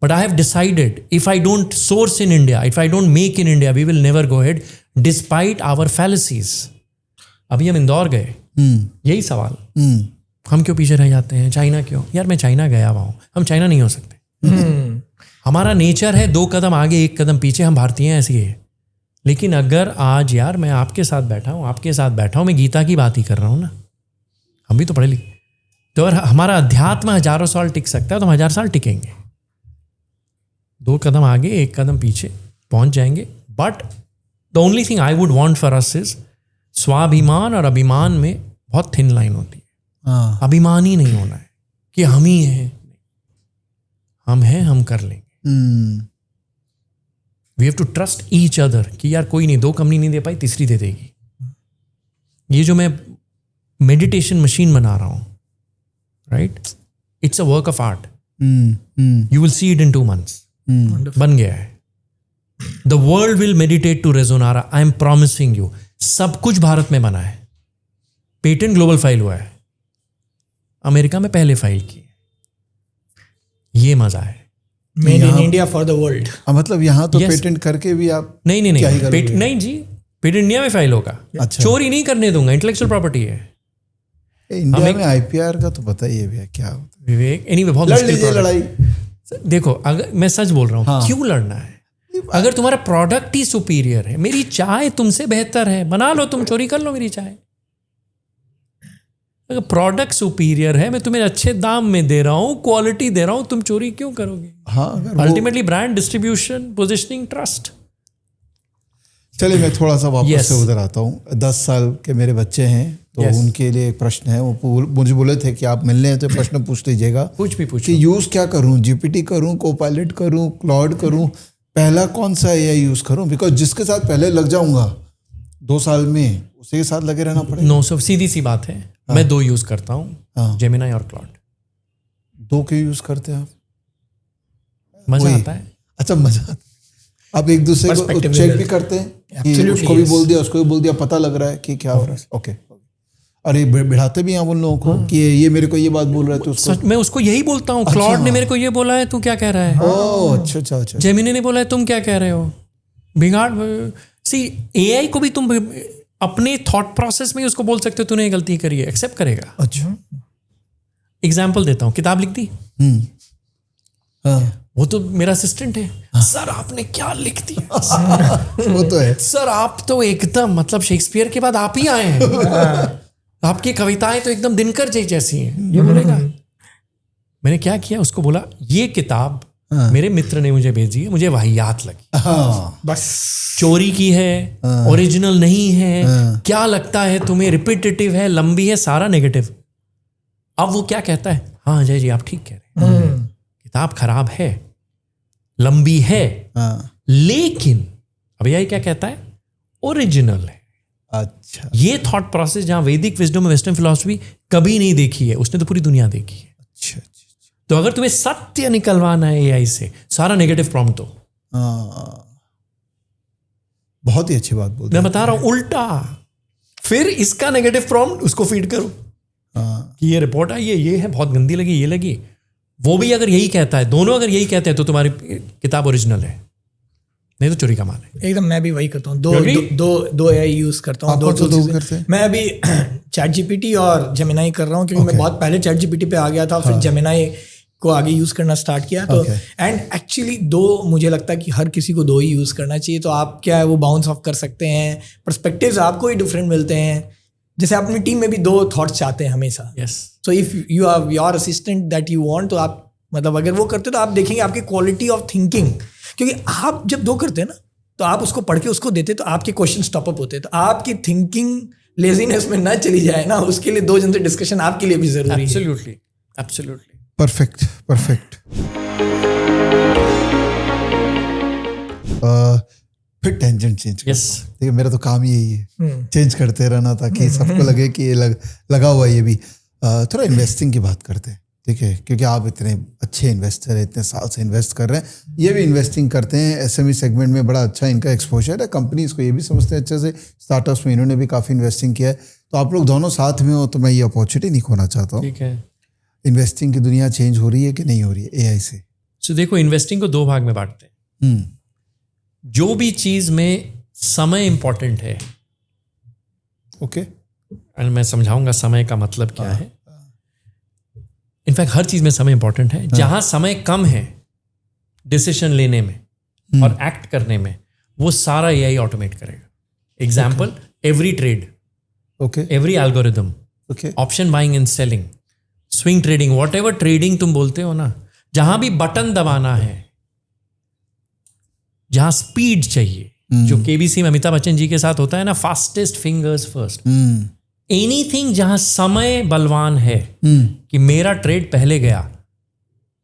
But I have decided, if I don't source in India, if I don't make in India, we will never go ahead despite our fallacies. अभी हम इंदौर गए, यही सवाल, हम क्यों पीछे रह जाते हैं? चाइना क्यों? यार मैं चाइना गया हुआ हूँ, हम चाइना नहीं हो सकते। हमारा नेचर है 2 कदम आगे 1 कदम पीछे, हम भारतीय हैं, ऐसी है। लेकिन अगर आज यार मैं आपके साथ बैठा हूँ, मैं गीता की बात ही कर रहा हूँ ना, हम भी तो पढ़े लिखे। तो अगर हमारा अध्यात्म 1000 साल टिक सकता है तो हम 1000 साल टिकेंगे। 2 कदम आगे 1 कदम पीछे पहुंच जाएंगे। But the only thing I would want for us is, स्वाभिमान और अभिमान में बहुत थिन लाइन होती है। अभिमान ही नहीं होना है कि हम ही हैं, हम हैं, हम कर लेंगे। We have to trust each other कि यार कोई नहीं, 2 कंपनी नहीं दे पाई, तीसरी दे देगी। ये जो मैं मेडिटेशन मशीन बना रहा हूँ, right, it's a work of art. You will see it in 2 months. बन गया है. The world will meditate to Resonara. I am promising you. सब कुछ भारत में बना है. पेटेंट ग्लोबल फाइल हुआ है. अमेरिका में पहले फाइल की. ये मजा है. Made in India for the world. मतलब यहाँ तो Yes. पेटेंट करके भी आप नहीं क्या ही करोगे? नहीं जी, पेटेंट इंडिया में फाइल होगा. अच्छा। चोरी नहीं करने दूंगा. इंटेलेक्चुअल प्रॉपर्टी है. इंडिया में आईपीआर का तो पता ही है भैया क्या होता विवेक, एनीवे बहुत है. लड़ मुश्किल लीजिए product. लड़ाई. देखो, अगर मैं सच बोल रहा हूँ, हाँ. क्यों लड़ना है? अगर तुम्हारा प्रोडक्ट ही सुपीरियर है, मेरी चाय तुमसे बेहतर है, बना लो, तुम चोरी कर लो मेरी चाय. अगर प्रोडक्ट सुपीरियर है, मैं तुम्हें अच्छे दाम में दे रहा हूँ, क्वालिटी दे रहा हूँ, तुम चोरी क्यों करोगे? हाँ, अगर वो- ultimately brand, distribution, positioning, trust. चलिए मैं थोड़ा सा वापस Yes. से उधर आता हूँ. 10 साल के मेरे बच्चे हैं तो Yes. उनके लिए एक प्रश्न है. वो मुझे बोले थे कि आप मिलने हैं तो प्रश्न पूछ लीजिएगा कुछ भी पूछो. कि यूज़ क्या करूँ, जीपीटी करूँ, कोपायलट करूँ, क्लाउड करूँ, पहला कौन सा एआई यूज़ करूँ? बिकॉज जिसके साथ पहले लग जाऊँगा 2 साल में उसी के साथ लगे रहना पड़ेगा. नो, सब सीधी सी बात है. मैं 2 यूज करता हूँ, हाँ. जेमिनाई और क्लाउड. 2 क्यों यूज़ करते हैं आप? मजा वही. आता है. अच्छा, मजा. आप एक दूसरे को Perspective चेक level. भी करते हैं कि Absolutely, उसको भी yes. बोल दिया, उसको भी बोल दिया, पता लग रहा है कि क्या हो रहा है. ओके. अरे बिठाते भी हैं उन लोगों को कि ये मेरे को ये बात बोल रहा है तो उसको. सच, मैं उसको यही बोलता हूँ. क्लाउड ने मेरे को ये बोला है, तू क्या कह रहा है? ओह, अच्छा. जेमिनी ने बोला है, तुम क्या कह रहे हो? बिगाड़. सी, एआई को भी तुम अपने थॉट प्रोसेस में ही उसको बोल सकते हो तूने ये गलती करी है, एक्सेप्ट करेगा. अच्छा. एग्जाम्पल देता हूँ. किताब लिख दी, हाँ. वो तो मेरा असिस्टेंट है. सर आपने क्या लिख दिया? वो तो है. सर आप तो एकदम, मतलब शेक्सपियर के बाद आप ही आए हैं. आपकी कविताएं तो एकदम दिनकर जी जैसी हैं. ये बोलेगा. मैंने क्या किया, उसको बोला ये किताब मेरे मित्र ने मुझे भेजी है, मुझे वाहियात लगी, हाँ. बस चोरी की है, ओरिजिनल नहीं है, क्या लगता है तुम्हें, रिपीटेटिव है, लंबी है, सारा नेगेटिव. अब वो क्या कहता है, हाँ अजय जी आप ठीक कह रहे हैं, किताब खराब है, लंबी है, हाँ. लेकिन अब यही क्या कहता है, ओरिजिनल है. अच्छा. ये थॉट प्रोसेस जहां वैदिक विजडम और वेस्टर्न फिलॉसफी कभी नहीं देखी है, उसने तो पूरी दुनिया देखी है. अच्छा. तो अगर तुम्हें सत्य निकलवाना है एआई से, सारा नेगेटिव प्रॉम्प्ट दो. हाँ. बहुत ही अच्छी बात बोल मैं बता रहा हूं उल्टा, फिर इसका नेगेटिव प्रॉम्प्ट उसको फीड करो कि ये रिपोर्ट आई है, ये है, बहुत गंदी लगी, ये लगी. वो भी अगर यही कहता है, दोनों अगर यही कहते हैं, तो तुम्हारी किताब ओरिजिनल है, नहीं तो चोरी का माल है. एकदम. मैं भी वही करता हूँ. क्योंकि- दो एआई यूज करता हूँ. आप कौन सा दो करते हैं? मैं अभी चैट जीपीटी और जेमिनाई कर रहा हूँ, क्योंकि मैं बहुत पहले चैट जीपीटी पे आ गया था, फिर जेमिनाई को आगे यूज करना स्टार्ट किया. तो एंड एक्चुअली 2, मुझे लगता है कि हर किसी को 2 ही यूज करना चाहिए. तो आप क्या है वो बाउंस ऑफ कर सकते हैं, पर्सपेक्टिव्स आपको ही डिफरेंट मिलते हैं. जैसे अपनी टीम में भी 2 थॉट्स चाहते हैं हमेशा. Yes. So if you have your assistant that you want, तो आप मतलब अगर वो करते हो तो आप देखेंगे आपकी क्वालिटी ऑफ थिंकिंग. क्योंकि आप जब 2 करते हैं ना, तो आप उसको पढ़ के उसको देते, तो आपके क्वेश्चन स्टॉप अप होते हैं. तो आपकी थिंकिंग लेजीनेस में ना चली जाए ना, उसके लिए 2 जन से डिस्कशन आपके लिए भी जरूरी है. Absolutely, absolutely. परफेक्ट. फिर टेंजेंट चेंज. यस. देखिए मेरा तो काम ही यही है, चेंज करते रहना ताकि सबको लगे कि ये लगा हुआ है. ये भी थोड़ा इन्वेस्टिंग की बात करते हैं, ठीक है, क्योंकि आप इतने अच्छे इन्वेस्टर हैं, इतने साल से इन्वेस्ट कर रहे हैं, ये भी इन्वेस्टिंग करते हैं. एसएमई सेगमेंट में बड़ा अच्छा इनका एक्सपोजर है, कंपनीज को ये भी समझते हैं अच्छे से, स्टार्टअप्स में इन्होंने भी काफ़ी इन्वेस्टिंग किया है. तो आप लोग दोनों साथ में हो तो मैं ये अपॉर्चुनिटी नहीं खोना चाहता हूँ. ठीक है. इन्वेस्टिंग की दुनिया चेंज हो रही है कि नहीं हो रही है एआई से? सो देखो, इन्वेस्टिंग को 2 भाग में बांटते हैं. जो भी चीज में समय इंपॉर्टेंट है, ओके, और मैं समझाऊंगा समय का मतलब क्या है. इनफैक्ट हर चीज में समय इंपॉर्टेंट है. जहां समय कम है डिसीजन लेने में और एक्ट करने में, वो सारा एआई ऑटोमेट करेगा. Example, every trade, okay, every algorithm, okay, option buying and selling, swing trading, what ever trading तुम बोलते हो ना, जहां भी बटन दबाना है, जहां स्पीड चाहिए, जो केबीसी में अमिताभ बच्चन जी के साथ होता है ना, फास्टेस्ट फिंगर्स फर्स्ट, एनीथिंग जहां समय बलवान है कि मेरा ट्रेड पहले गया,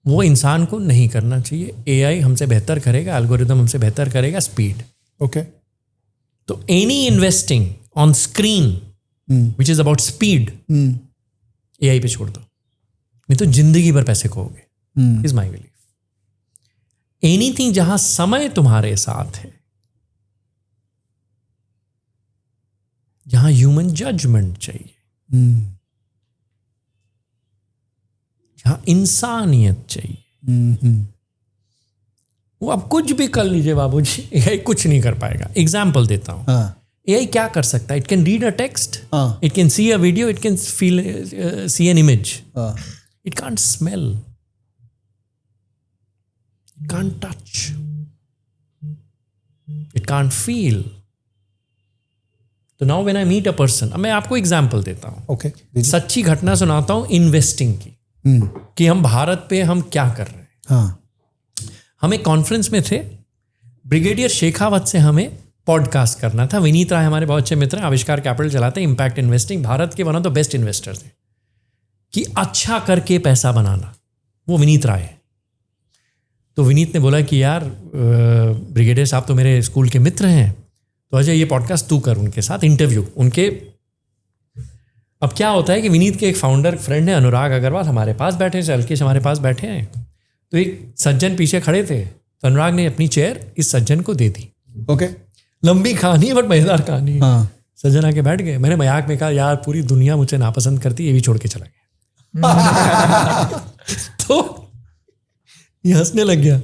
वो इंसान को नहीं करना चाहिए. एआई हमसे बेहतर करेगा, एल्गोरिदम हमसे बेहतर करेगा, स्पीड. ओके. तो any investing on screen which is about speed, AI पे छोड़ दो, नहीं तो जिंदगी भर पैसे खोओगे। Is my belief. एनीथिंग जहां समय तुम्हारे साथ है, जहां ह्यूमन जजमेंट चाहिए, जहां इंसानियत चाहिए, वो आप कुछ भी कर लीजिए बाबूजी, AI कुछ नहीं कर पाएगा। एग्जाम्पल देता हूं, AI क्या कर सकता है? It can read a text, it can see a video, it can feel see an image, it can't smell, it can't touch, it can't feel. तो now when I meet a person, अब मैं आपको example देता हूं, okay, सच्ची घटना सुनाता हूं इन्वेस्टिंग की, कि हम भारत पे हम क्या कर रहे हैं। हाँ, हम एक कॉन्फ्रेंस में थे, ब्रिगेडियर शेखावत से हमें पॉडकास्ट करना था। विनीत राय हमारे बहुत अच्छे मित्र हैं, आविष्कार कैपिटल चलाते हैं, इम्पैक्ट इन्वेस्टिंग, भारत के one of the best investors हैं, कि अच्छा करके पैसा बनाना, वो विनीत राय है। तो विनीत ने बोला कि यार ब्रिगेडियर साहब तो मेरे स्कूल के मित्र हैं, तो अजय ये पॉडकास्ट तू कर उनके साथ इंटरव्यू उनके। अब क्या होता है कि विनीत के एक फाउंडर फ्रेंड है अनुराग अग्रवाल, हमारे पास बैठे हैं, अलकेश हमारे पास बैठे हैं, तो एक सज्जन पीछे खड़े थे, तो अनुराग ने अपनी चेयर इस सज्जन को दे दी। ओके, लंबी कहानी है बट मजेदार कहानी है। हाँ, सज्जन आके बैठ गए, मैंने मजाक में कहा यार पूरी दुनिया मुझे नापसंद करती, ये भी छोड़ के चला गया। तो ये हंसने लग गया।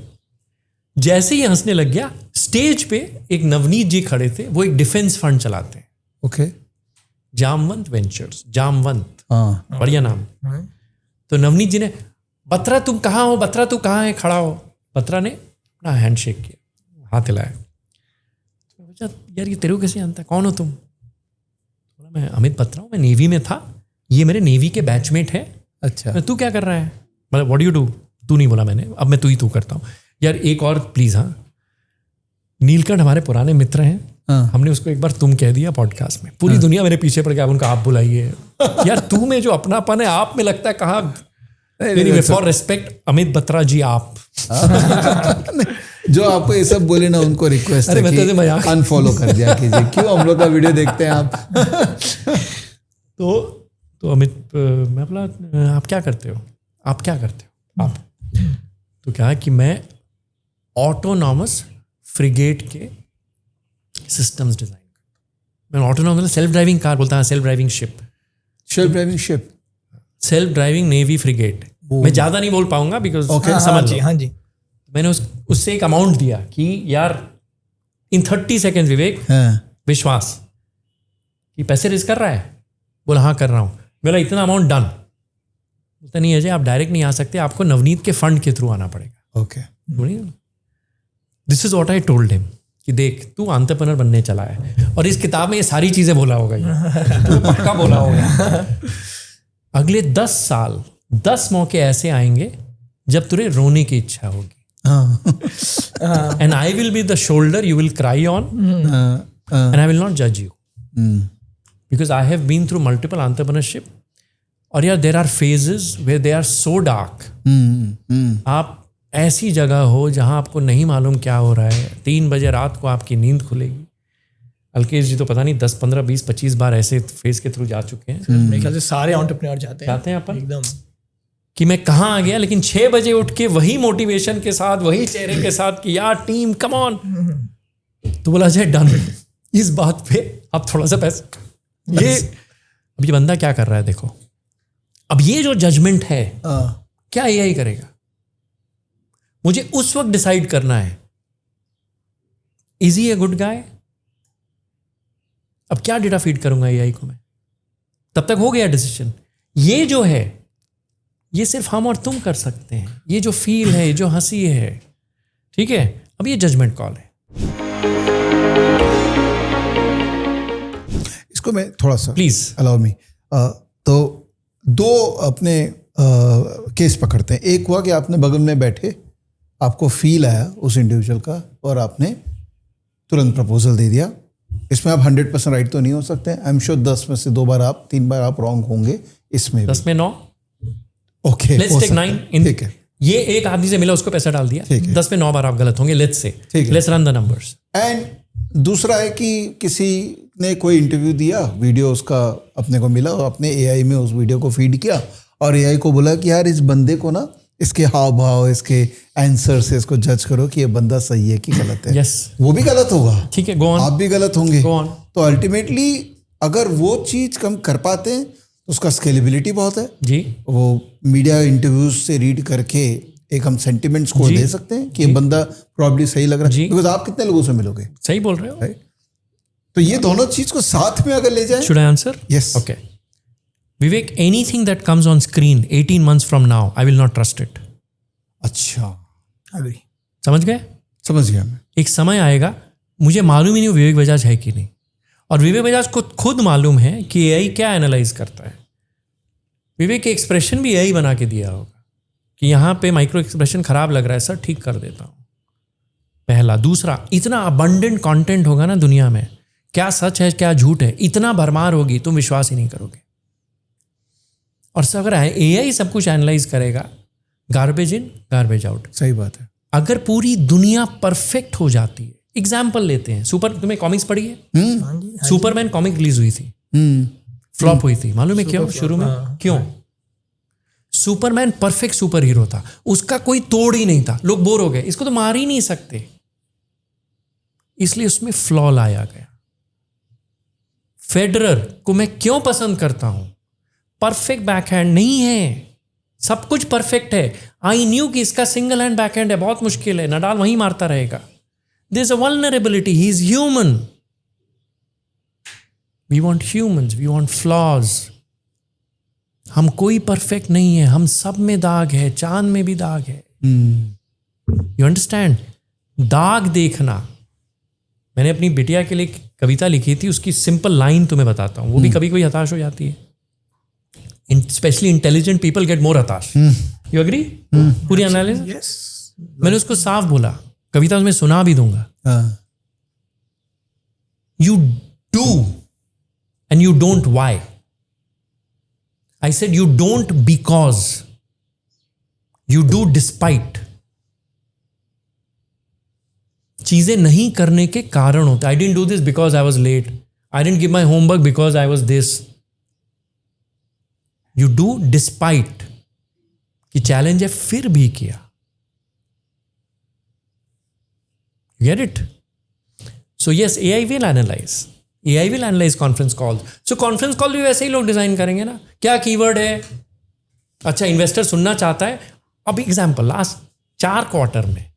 जैसे ही हंसने लग गया, स्टेज पे एक नवनीत जी खड़े थे, वो एक डिफेंस फंड चलाते हैं, ओके, जामवंत वेंचर्स, जामवंत, हाँ, बढ़िया नाम। तो नवनीत जी ने, बत्रा तुम कहाँ हो, बत्रा तू कहाँ है, खड़ा हो। बत्रा ने अपना हैंड शेक किया, हाथ हिलाया। तो पूछा यार ये तेरे को कैसे जानता है, कौन हो तुम? बोला मैं अमित बत्रा हूँ, मैं नेवी में था, ये मेरे नेवी के बैचमेट है। अच्छा, तू क्या कर रहा है? मतलब व्हाट डू यू डू? तू नहीं बोला मैंने, अब मैं तू ही तू करता हूँ। यार एक और प्लीज। हाँ, नीलकंठ हमारे पुराने मित्र हैं, हमने उसको एक बार तुम कह दिया पॉडकास्ट में, पूरी दुनिया मेरे पीछे पड़ गया, उनका आप बुलाइए। यार तू में जो अपनापन है, आप में लगता है कहाँ। फॉर रिस्पेक्ट अमित बत्रा जी, आप जो आपको ये सब बोले ना, उनको रिक्वेस्ट अरे मैं तो है मजाक, कि अनफॉलो कर दिया कीजिए, क्यों हम लोग का वीडियो देखते हैं आप। तो अमित, मैं बोला आप क्या करते हो, आप क्या करते हो आप? तो क्या है कि मैं ऑटोनॉमस फ्रिगेट के सिस्टम्स डिजाइन, मैं ऑटोनॉमस सेल्फ ड्राइविंग कार बोलता है, self driving ship, self driving ship, self driving navy frigate. मैं ज्यादा नहीं बोल पाऊंगा बिकॉज समझ जी, हाँ जी। मैंने उससे एक अमाउंट दिया कि यार इन 30 सेकेंड विवेक, विश्वास कि पैसे रिस्क कर रहा है? बोला हाँ कर रहा हूँ। बोला इतना अमाउंट डन। बोलता नहीं अजय आप डायरेक्ट नहीं आ सकते, आपको नवनीत के फंड के थ्रू आना पड़ेगा। Okay, this is what I told him कि देख तू एंटरप्रेन्योर बनने चला है, और इस किताब में ये सारी चीजें बोला होगा, ये पक्का बोला होगा। अगले 10 साल 10 मौके ऐसे आएंगे जब तुझे रोने की इच्छा होगी, and I will be the shoulder you will cry on, and I will not जज you, because I have been through multiple entrepreneurship. और यार there are phases where they are so dark, आप ऐसी जगह हो जहां आपको नहीं मालूम क्या हो रहा है, 3 बजे रात को आपकी नींद खुलेगी। अलकेश जी तो पता नहीं 10 15 20 25 बार ऐसे फेज के थ्रू जा चुके हैं। मेरे ख्याल से सारे एंटरप्रेन्योर जाते हैं अपन एकदम, कि मैं कहाँ आ गया, लेकिन 6 बजे उठ के वही मोटिवेशन के साथ, वही चेहरे के साथ कि यार टीम कम ऑन। तो बोला अजय डन, इस बात पे आप थोड़ा सा पैसा ये। अब ये बंदा क्या कर रहा है देखो, अब ये जो जजमेंट है क्या AI करेगा? मुझे उस वक्त डिसाइड करना है is he a good guy. अब क्या डेटा फीड करूंगा AI को मैं? तब तक हो गया डिसीजन। ये जो है ये सिर्फ हम और तुम कर सकते हैं, ये जो फील है, ये जो हंसी है, ठीक है। अब ये जजमेंट कॉल है। इसको मैं थोड़ा सा प्लीज अलाउ मी। तो 2 अपने केस पकड़ते हैं। एक हुआ कि आपने बगल में बैठे, आपको फील आया उस इंडिविजुअल का, और आपने तुरंत प्रपोजल दे दिया। इसमें आप 100% राइट तो नहीं हो सकते। आई एम श्योर 10 में से 2 बार आप 3 बार आप रॉन्ग होंगे इसमें 10 में 9। ओके, लेट्स टेक 9 इन। ठीक है, ये एक आदमी से मिला, उसको पैसा डाल दिया, ठीक है। 10 में 9 बार आप गलत होंगे। लेट्स से, ठीक है। Let's run the numbers. And दूसरा है कि किसी ने कोई इंटरव्यू दिया, वीडियो उसका अपने को मिला, और अपने एआई में उस वीडियो को फीड किया और एआई को बोला कि यार इस बंदे को ना इसके हाव भाव, इसके आंसर से इसको जज करो कि ये बंदा सही है कि गलत है। Yes. वो भी गलत होगा, ठीक है, गो ऑन, आप भी गलत होंगे। Go on. तो अल्टीमेटली अगर वो चीज़ कम कर पाते हैं तो उसका स्केलेबिलिटी बहुत है जी। वो मीडिया इंटरव्यूज से रीड करके एक हम सेंटिमेंट्स को दे सकते हैं कि ये बंदा प्रॉब्ली सही लग रहा है, बिकॉज आप कितने लोगों से मिलोगे। सही बोल रहे हो, राइट। तो ये दोनों चीज को साथ में अगर ले जाए। Should I answer? Yes. Okay Vivek, anything that comes on screen 18 months from now I will not trust it. अच्छा, अग्री। समझ गए? समझ गया मैं। एक समय आएगा, मुझे मालूम ही नहीं विवेक बजाज है कि नहीं, और विवेक बजाज को खुद मालूम है कि एआई क्या एनालाइज करता है। विवेक के एक्सप्रेशन भी एआई बना के दिया होगा कि यहाँ पे माइक्रो एक्सप्रेशन खराब लग रहा है सर, ठीक कर देता हूँ। पहला। दूसरा, इतना अबंडेंट कंटेंट होगा ना दुनिया में, क्या सच है क्या झूठ है, इतना भरमार होगी तुम विश्वास ही नहीं करोगे। और सर अगर एआई सब कुछ एनालाइज करेगा, गार्बेज इन गार्बेज आउट। सही बात है। अगर पूरी दुनिया परफेक्ट हो जाती है, एग्जाम्पल लेते हैं, तुम्हें कॉमिक्स पढ़ी है? सुपरमैन कॉमिक रिलीज हुई थी, फ्लॉप हुई थी, मालूम है क्यों? शुरू में क्यों? सुपरमैन परफेक्ट सुपर हीरो था, उसका कोई तोड़ ही नहीं था, लोग बोर हो गए, इसको तो मार ही नहीं सकते, इसलिए उसमें फ्लॉ लाया गया। फेडरर को मैं क्यों पसंद करता हूं? परफेक्ट बैकहैंड नहीं है, सब कुछ परफेक्ट है। आई न्यू कि इसका सिंगल हैंड बैकहैंड है, बहुत मुश्किल है, नडाल वहीं मारता रहेगा। There is a vulnerability, he is human. We want humans, we want flaws. हम कोई परफेक्ट नहीं है, हम सब में दाग है, चांद में भी दाग है। You understand? दाग देखना। मैंने अपनी बिटिया के लिए एक कविता लिखी थी, उसकी सिंपल लाइन तुम्हें बताता हूँ, वो भी कभी कभी हताश हो जाती है। Specially intelligent people get more हताश। You agree? पूरी एनालिसिस। यस। मैंने उसको साफ बोला, कविता उसमें सुना भी दूंगा। You do and you don't why. I said you don't because, you do despite. चीजें नहीं करने के कारण होते। I didn't do this because I was late. I didn't give my homework because I was this. You do despite कि challenge है फिर भी किया। Get it? So yes, AI will analyze. AI will analyze conference calls. So conference call भी वैसे ही लोग design करेंगे ना, क्या कीवर्ड है, अच्छा इन्वेस्टर सुनना चाहता है। अब एग्जांपल, लास्ट 4 क्वार्टर में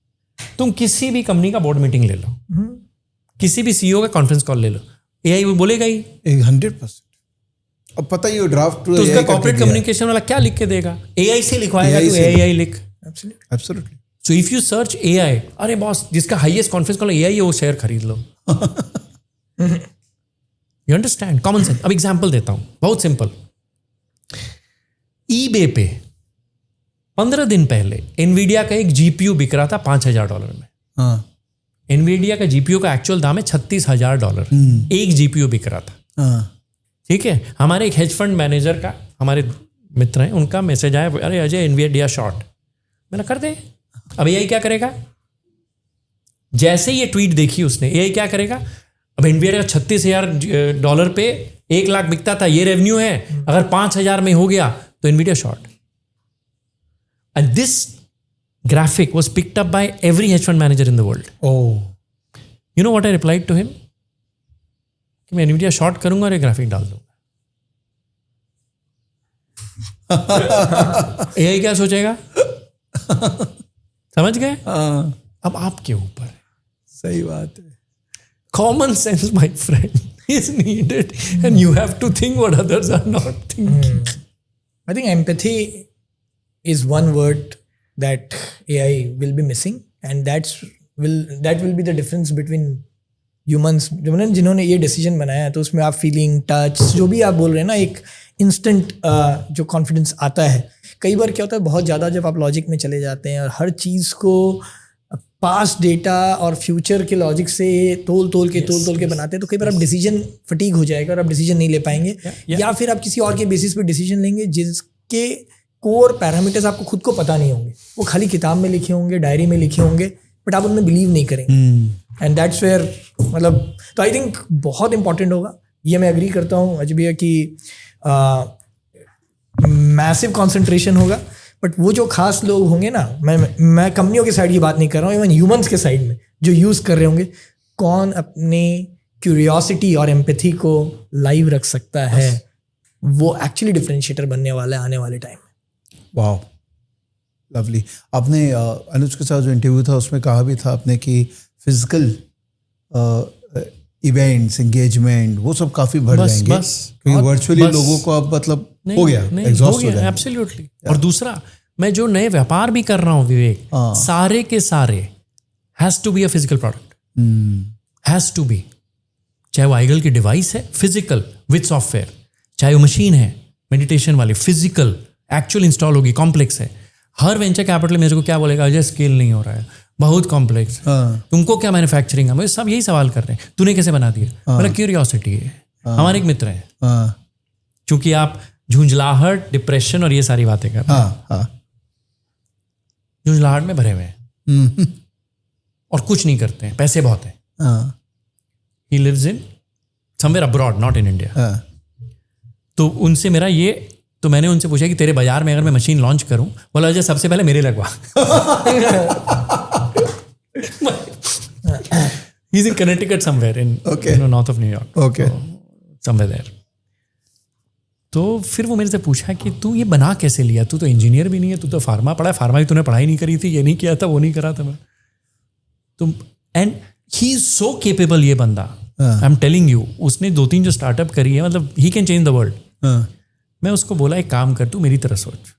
तुम किसी भी कंपनी का बोर्ड मीटिंग ले लो, किसी भी सीईओ का कॉन्फ्रेंस कॉल ले लो, एआई वो बोलेगा ही 100%। अब पता ही हो ड्राफ्ट तो उसका कॉर्पोरेट कम्युनिकेशन वाला क्या लिख के देगा? एआई से लिखवाएगा, तो एआई लिख। Absolutely. So if you search AI, अरे बॉस जिसका हाईएस्ट कॉन्फ्रेंस कॉल एआई है वो शेयर खरीद लो। You understand? Common sense. अब एग्जाम्पल देता हूं, बहुत सिंपल। ईबे पे 15 दिन पहले एनवीडिया का एक जीपीयू बिक रहा था $5,000 में। हाँ। एनवीडिया का जीपीयू का एक्चुअल दाम है $36,000। एक जीपीयू बिक रहा था। हाँ। ठीक है। हमारे एक हेज फंड मैनेजर का, हमारे मित्र हैं, उनका मैसेज आया, अरे अजय एनवीडिया शॉर्ट। मैंने कर दे। अब एआई क्या करेगा? जैसे ये ट्वीट देखी उसने, एआई क्या करेगा? अब एनवीडिया का $36,000 पे 1 लाख बिकता था, ये रेवेन्यू है, अगर 5,000 में हो गया तो Nvidia short. And this graphic was picked up by every hedge fund manager in the world. You know what I replied to him? कि मैं एनवीडिया शॉर्ट करूंगा और ये ग्राफिक डाल दूंगा। एआई क्या सोचेगा? समझ गए? अब आपके ऊपर है। सही बात है। Common sense, my friend, is needed, and you have to think what others are not thinking. I think empathy is one word that AI will be missing, and that will be the difference between humans. जिन्होंने ये decision बनाया, तो उसमें आप feeling, touch, जो भी आप बोल रहे हैं ना, एक इंस्टेंट जो कॉन्फिडेंस आता है। कई बार क्या होता है, बहुत ज़्यादा जब आप लॉजिक में चले जाते हैं और हर चीज़ को पास्ट डेटा और फ्यूचर के लॉजिक से तोल के बनाते हैं, तो कई बार आप डिसीजन फटीग हो जाएगा और आप डिसीजन नहीं ले पाएंगे। या फिर आप किसी और के बेसिस पे डिसीजन लेंगे जिसके कोर पैरामीटर्स आपको खुद को पता नहीं होंगे, वो खाली किताब में लिखे होंगे, डायरी में लिखे होंगे, बट आप उनमें बिलीव नहीं करेंगे। एंड दैट्स वेयर मतलब तो आई थिंक बहुत इंपॉर्टेंट होगा, ये मैं एग्री करता हूँ अजय भैया कि मैसिव कॉन्सेंट्रेशन होगा, बट वो जो खास लोग होंगे ना, मैं कंपनियों के साइड की बात नहीं कर रहा हूँ, इवन ह्यूमंस के साइड में जो यूज़ कर रहे होंगे, कौन अपने क्यूरियोसिटी और एम्पैथी को लाइव रख सकता है, वो एक्चुअली डिफरेंशिएटर बनने वाला है आने वाले टाइम में। वाह, लवली। आपने अनुज के साथ जो इंटरव्यू था उसमें कहा भी था आपने कि फिजिकल इवेंट्स, एंगेजमेंट, वो सब काफी बढ़ जाएंगे क्योंकि वर्चुअली लोगों को अब मतलब हो गया, एग्जॉस्ट हो गया। एब्सोल्युटली। और दूसरा, मैं जो नए व्यापार भी कर रहा हूँ विवेक, सारे के सारे has to be a physical product, has to be. चाहे वो आईगल की डिवाइस है फिजिकल विद सॉफ्टवेयर, चाहे वो मशीन है मेडिटेशन वाली फिजिकल एक्चुअल इंस्टॉल होगी, कॉम्प्लेक्स है। हर वेंचर कैपिटल मेरे को क्या बोलेगा, अजय स्केल नहीं हो रहा है, बहुत कॉम्प्लेक्स, तुमको क्या मैन्युफैक्चरिंग है, मुझे सब यही सवाल कर रहे हैं, तूने कैसे बना दिया? मतलब क्यूरियोसिटी है। हमारे एक मित्र हैं, चूंकि आप झुंझलाहट, डिप्रेशन और ये सारी बातें कर रहे हैं, झुंझलाहट में भरे हुए हैं और कुछ नहीं करते हैं, पैसे बहुत हैं। He lives in somewhere abroad, not in India. तो उनसे मेरा ये, तो मैंने उनसे पूछा कि तेरे बाजार में अगर मैं मशीन लॉन्च करूं, बोला अजय सबसे पहले मेरे लगवा। He's in Connecticut somewhere in north of New York. Okay. Somewhere there. तो फिर वो मेरे से पूछा कि तू ये बना कैसे लिया, तू तो इंजीनियर भी नहीं है, तू तो फार्मा पढ़ा है, फार्मा भी तूने पढ़ाई नहीं करी थी, ये नहीं किया था, वो नहीं करा था मैं। तो and he is so capable ये बंदा, आई एम टेलिंग यू। उसने 2-3 जो स्टार्टअप करी है, मतलब he can change the world. मैं उसको बोला एक काम कर, तू मेरी तरह सोच।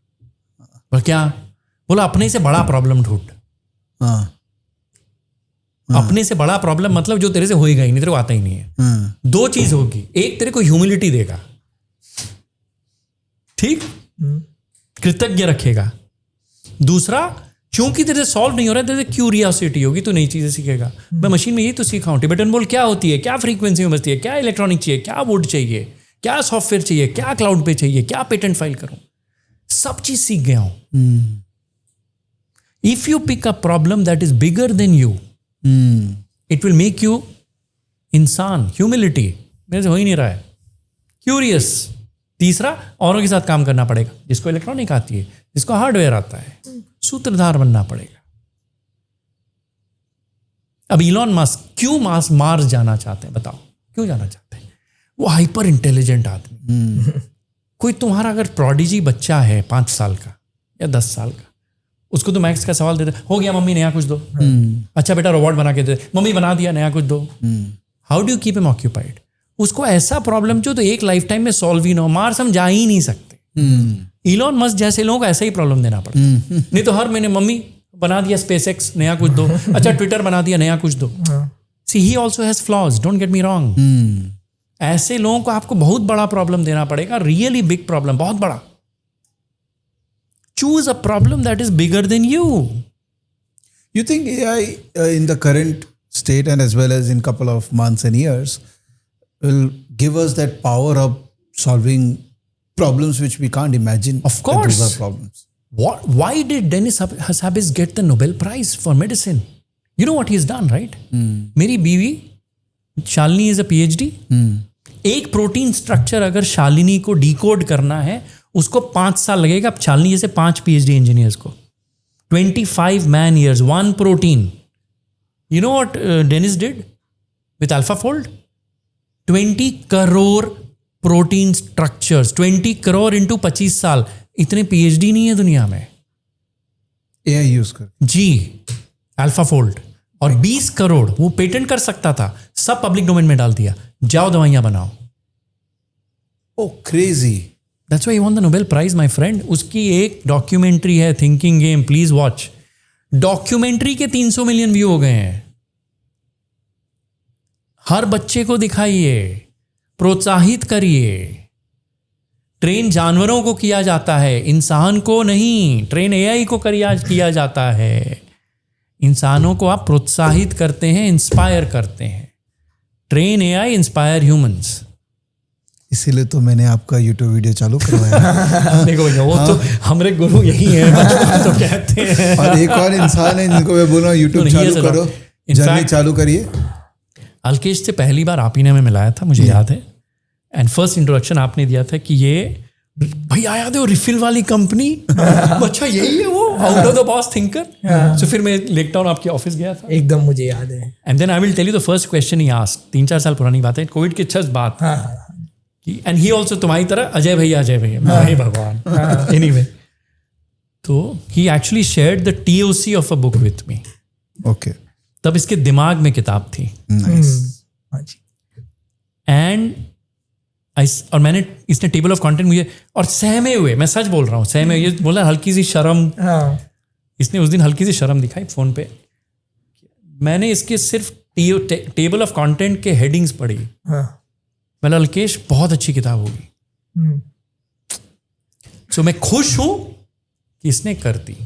बोला क्या? बोला अपने से बड़ा प्रॉब्लम ढूंढ। अपने से बड़ा प्रॉब्लम मतलब जो तेरे से होएगा ही नहीं, तेरे को आता ही नहीं है। 2 चीज होगी, एक तेरे को ह्यूमिलिटी देगा, ठीक, कृतज्ञ रखेगा। दूसरा, क्योंकि तेरे से सॉल्व नहीं हो रहा है, तेरे से क्यूरियोसिटी होगी, तू नई चीजें सीखेगा। मैं मशीन में यही तो सीखा हूं, टिबेटन बोल क्या होती है, क्या फ्रीक्वेंसी में बजती है, क्या इलेक्ट्रॉनिक चाहिए, क्या वुड चाहिए, क्या सॉफ्टवेयर चाहिए, क्या क्लाउड पे चाहिए, क्या पेटेंट फाइल करूं, सब चीज सीख गया हूं। If you pick a problem that is bigger than you, it will make you इंसान, ह्यूमिलिटी मेरे से हो ही नहीं रहा है, क्यूरियस। तीसरा, औरों के साथ काम करना पड़ेगा, जिसको इलेक्ट्रॉनिक आती है, जिसको हार्डवेयर आता है, सूत्रधार बनना पड़ेगा। अब इलॉन मस्क क्यों मार्स जाना चाहते हैं, बताओ क्यों जाना चाहते हैं? वो हाइपर इंटेलिजेंट आदमी। कोई तुम्हारा अगर प्रोडिजी बच्चा है 5 साल का या 10 साल का, उसको तो मैथ्स का सवाल देते, हो गया मम्मी नया कुछ दो, अच्छा बेटा रोबोट बना के दे, मम्मी बना दिया नया कुछ दो। How do you keep him occupied? उसको ऐसा प्रॉब्लम जो तो एक लाइफ टाइम में सॉल्व ही ना हो, मार्स हम जा ही नहीं सकते। इलॉन मस्क जैसे लोगों को ऐसा ही प्रॉब्लम देना पड़ता है। नहीं तो हर महीने मम्मी बना दिया स्पेस एक्स नया कुछ दो, अच्छा ट्विटर बना दिया नया कुछ दो। See he also has flaws, don't get me wrong. ऐसे लोगों को आपको बहुत बड़ा प्रॉब्लम देना पड़ेगा, रियली बिग प्रॉब्लम, बहुत बड़ा। Choose a problem that is bigger than you. You think AI in the current state and as well as in couple of months and years will give us that power of solving problems which we can't imagine? Of course. Those are problems. Why did Dennis Hassabis get the Nobel Prize for medicine? You know what he's done, right? मेरी बीवी Shalini is a PhD. एक protein structure अगर शालिनी को decode करना है, उसको 5 साल लगेगा। शालिनी जैसे 5 PhD इंजीनियर्स को 25 man years, one protein. You know what Dennis did with AlphaFold? 20 crore protein structures, 20 crore into 25 साल। इतने PhD नहीं है दुनिया में। AI यूज कर जी, AlphaFold। और 20 करोड़ वो पेटेंट कर सकता था, सब पब्लिक डोमेन में डाल दिया, जाओ दवाइयां बनाओ। Oh, crazy. That's why he won the Nobel Prize, my friend. उसकी एक डॉक्यूमेंट्री है, thinking game, please watch. Documentary के 300 मिलियन व्यू हो गए हैं। हर बच्चे को दिखाइए, प्रोत्साहित करिए। ट्रेन जानवरों को किया जाता है, इंसान को नहीं। ट्रेन AI को किया जाता है। इंसानों को आप प्रोत्साहित करते हैं, इंस्पायर करते हैं। Train AI, inspire humans. इसीलिए तो मैंने आपका YouTube वीडियो चालू करवाया। देखो भैया, वो तो हमारे गुरु यही है, बचपन तो कहते हैं। और एक और इंसान है जिनको मैं बोल रहा हूँ YouTube चालू करो, जर्नी चालू करिए। अल्केश से पहली बार आप ही ने हमें मिलाया था, मुझे याद है, एंड फर्स्ट इंट्रोडक्शन आपने दिया था कि ये भैया याद है वो रिफिल वाली कंपनी, अच्छा यही है वो out of the box thinker. So फिर मैं लेक टाउन आपके ऑफिस गया था, एकदम मुझे याद है। And then I will tell you the first question he asked, 3-4 साल पुरानी बात है, कोविड की जस्ट बात, एंड ही ऑल्सो तुम्हारी तरह अजय भैया हे भगवान, एनीवे, तो he actually shared the TOC of a book with me. Okay, तब इसके दिमाग में किताब थी, एंड और मैंने, इसने टेबल ऑफ कंटेंट मुझे, और सहमे हुए, मैं सच बोल रहा हूँ, सहमे हुए, बोला हल्की सी शर्म, इसने उस दिन हल्की सी शर्म दिखाई फोन पे। मैंने इसके सिर्फ टेबल ऑफ कंटेंट के हेडिंग्स पढ़ी, मैंने अल्केश बहुत अच्छी किताब होगी। सो मैं खुश हूं कि इसने कर दी।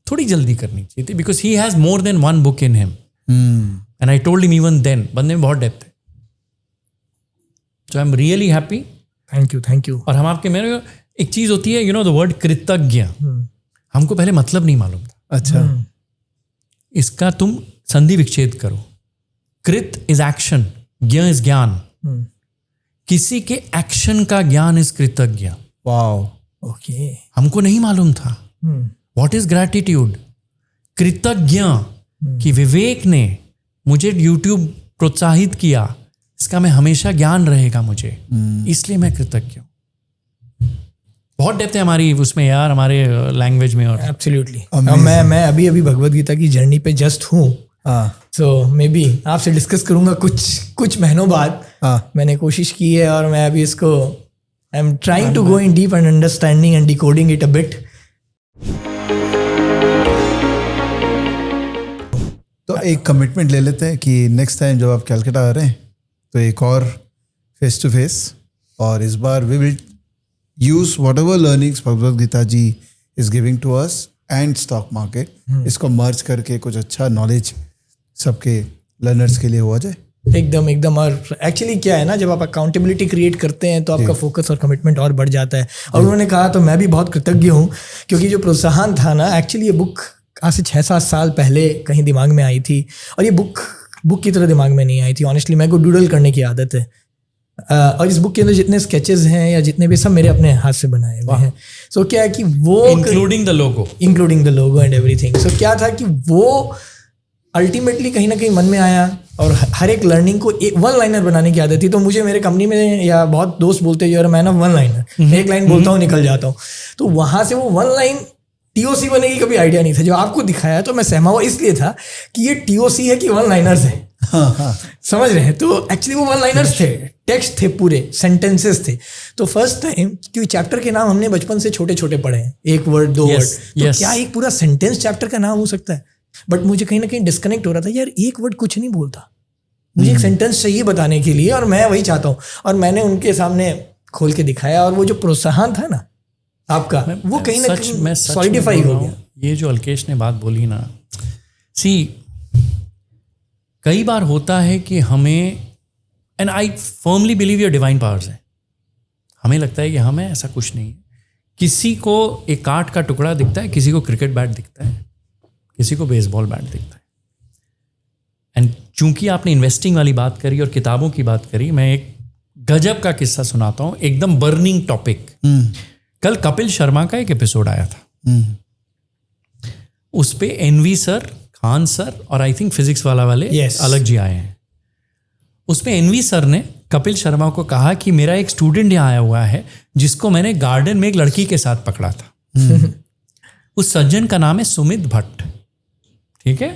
थोड़ी जल्दी करनी चाहिए थी, because he has more than one book in him, and I told him even then, बंदे में बहुत डेप्थ है। So I am really happy, thank you. और हम आपके, मेरे एक चीज होती है, यू नो द वर्ड कृतज्ञ, हमको पहले मतलब नहीं मालूम था। अच्छा, इसका तुम संधि विच्छेद करो, कृत इज एक्शन, ज्ञ इज ज्ञान, किसी के एक्शन का ज्ञान इज कृतज्ञ। वाओ, ओके, हमको नहीं मालूम था व्हाट इज ग्रैटिट्यूड। कृतज्ञ कि विवेक ने मुझे यूट्यूब प्रोत्साहित किया, इसका मैं हमेशा ज्ञान रहेगा मुझे, इसलिए मैं कृतज्ञ हूँ। बहुत डेप्थ है हमारी उसमें यार, हमारे लैंग्वेज में। और एब्सोल्युटली, मैं अभी भगवद गीता की जर्नी पे जस्ट हूँ, सो मे बी आपसे डिस्कस करूंगा कुछ महीनों बाद। मैंने कोशिश की है, और मैं अभी इसको I am trying to go in deep and understanding and decoding it a bit. तो एक कमिटमेंट ले लेते हैं कि नेक्स्ट टाइम जब आप कलकत्ता आ रहे हैं तो एक और फेस टू फेस, और इस बार we will use whatever learnings Bhagavad Gita ji is giving to us and stock market, इसको मर्ज करके कुछ अच्छा नॉलेज सबके लर्नर्स के लिए हुआ जाए। एकदम। और एक्चुअली क्या है ना, जब आप अकाउंटेबिलिटी क्रिएट करते हैं तो आपका फोकस और कमिटमेंट और बढ़ जाता है। और उन्होंने कहा तो मैं भी बहुत कृतज्ञ हूँ, क्योंकि जो प्रोत्साहन था ना, एक्चुअली ये बुक आज से 6-7 साल पहले कहीं दिमाग में आई थी, और ये बुक की तरह दिमाग में नहीं आई थी। ऑनेस्टली मेरे को डूडल करने की आदत है, और इस बुक के अंदर जितने स्केचेस हैं या जितने भी, सब मेरे अपने हाथ से बनाए हुए हैं। सो क्या है कि वो including the logo and everything. So क्या था कि वो अल्टीमेटली कहीं ना कहीं मन में आया, और हर एक लर्निंग को एक वन लाइनर बनाने की आदत थी। तो मुझे मेरे कंपनी में या बहुत दोस्त बोलते हैं, मैन ऑफ वन लाइनर, एक लाइन बोलता हूँ निकल जाता हूँ। तो वहां से वो वन लाइन TOC बनेगी कभी आइडिया नहीं था। जो आपको दिखाया तो मैं सहमा हुआ इसलिए था कि ये TOC है कि वन लाइनर्स है। समझ रहे हैं? तो एक्चुअली वो वन लाइनर्स थे, टेक्स्ट थे, पूरे सेंटेंसेस थे। तो फर्स्ट टाइम, क्योंकि चैप्टर के नाम हमने बचपन से छोटे छोटे पढ़े हैं, 1 वर्ड 2 वर्ड, तो क्या एक पूरा सेंटेंस चैप्टर का नाम हो सकता है? बट मुझे कहीं ना कहीं डिस्कनेक्ट हो रहा था, यार 1 वर्ड कुछ नहीं बोलता, मुझे एक सेंटेंस चाहिए बताने के लिए, और मैं वही चाहता हूँ। और मैंने उनके सामने खोल के दिखाया, और वो जो प्रोत्साहन था ना आपका, वो कहीं ना कहीं सॉलिडिफाई हो गया। ये जो अल्केश ने बात बोली ना, कई बार होता है कि हमें, and I firmly believe your divine powers है, हमें लगता है कि हमें ऐसा कुछ नहीं है। किसी को एक काठ का टुकड़ा दिखता है, किसी को क्रिकेट बैट दिखता है, किसी को बेसबॉल बैट दिखता है। एंड चूंकि आपने इन्वेस्टिंग वाली बात करी और किताबों की बात करी, मैं एक गजब का किस्सा सुनाता हूँ, एकदम बर्निंग टॉपिक। कल कपिल शर्मा का एक एपिसोड आया था, उस पे NV सर, खान सर और आई थिंक फिजिक्स वाले अलग जी आए हैं। उसमें NV सर ने कपिल शर्मा को कहा कि मेरा एक स्टूडेंट यहाँ आया हुआ है जिसको मैंने गार्डन में एक लड़की के साथ पकड़ा था। उस सज्जन का नाम है सुमित भट्ट, ठीक है।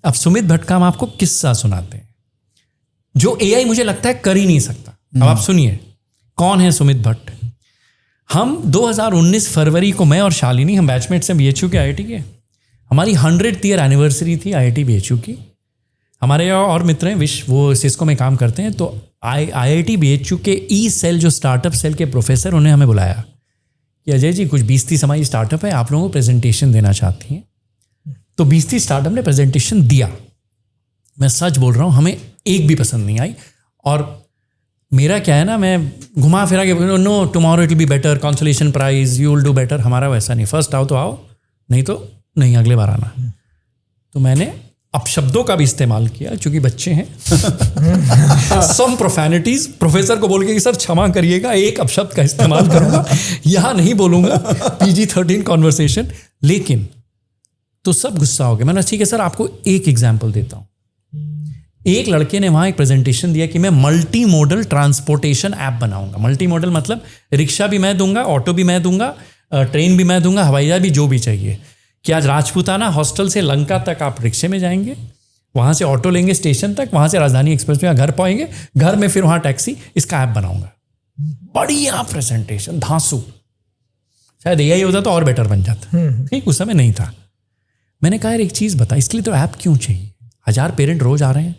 अब सुमित भट्ट का हम आपको किस्सा सुनाते हैं जो AI मुझे लगता है कर ही नहीं सकता। अब आप सुनिए कौन है सुमित भट्ट। हम 2019 फरवरी को, मैं और शालिनी, हम बैचमेट्स हैं BHU के IIT के, हमारी 100th ईयर एनिवर्सरी थी IIT BHU की। हमारे और मित्र हैं वो सिस्को में काम करते हैं, तो IIT BHU के E-सेल जो स्टार्टअप सेल के प्रोफेसर, उन्हें हमें बुलाया कि अजय जी कुछ 20-30 हमारी स्टार्टअप है, आप लोगों को प्रेजेंटेशन देना चाहती हैं। तो 20-30 स्टार्टअप ने प्रेजेंटेशन दिया। मैं सच बोल रहा हूँ, हमें एक भी पसंद नहीं आई। और मेरा क्या है ना, मैं घुमा फिरा के no tomorrow it will be better, consolation prize, you will do better. हमारा वैसा नहीं, फर्स्ट आओ तो आओ, नहीं तो नहीं, अगले बार आना। तो मैंने अपशब्दों का भी इस्तेमाल किया क्योंकि बच्चे हैं। सम प्रोफैनिटीज, प्रोफेसर को बोल के कि सर क्षमा करिएगा, एक अपशब्द का इस्तेमाल करूंगा, यहाँ नहीं बोलूंगा, PG-13 कॉन्वर्सेशन। लेकिन तो सब गुस्सा हो गया। मैंने ठीक है सर, आपको एक एग्जाम्पल देता हूँ। एक लड़के ने वहाँ एक प्रेजेंटेशन दिया कि मैं मल्टी मॉडल ट्रांसपोर्टेशन ऐप बनाऊंगा। मल्टी मॉडल मतलब रिक्शा भी मैं दूंगा, ऑटो भी मैं दूंगा, ट्रेन भी मैं दूंगा, हवाई जहाज भी, जो भी चाहिए। कि आज राजपूताना हॉस्टल से लंका तक आप रिक्शे में जाएंगे, वहाँ से ऑटो लेंगे स्टेशन तक, वहाँ से राजधानी एक्सप्रेस में घर पाएंगे, घर में फिर वहाँ टैक्सी, इसका ऐप बनाऊंगा। बढ़िया प्रेजेंटेशन, धांसू। शायद यही होता तो और बेटर बन जाता, ठीक उस समय नहीं था। मैंने कहा यार एक चीज़ बता, इसके लिए तो ऐप क्यों चाहिए? 1000 पेरेंट रोज आ रहे हैं,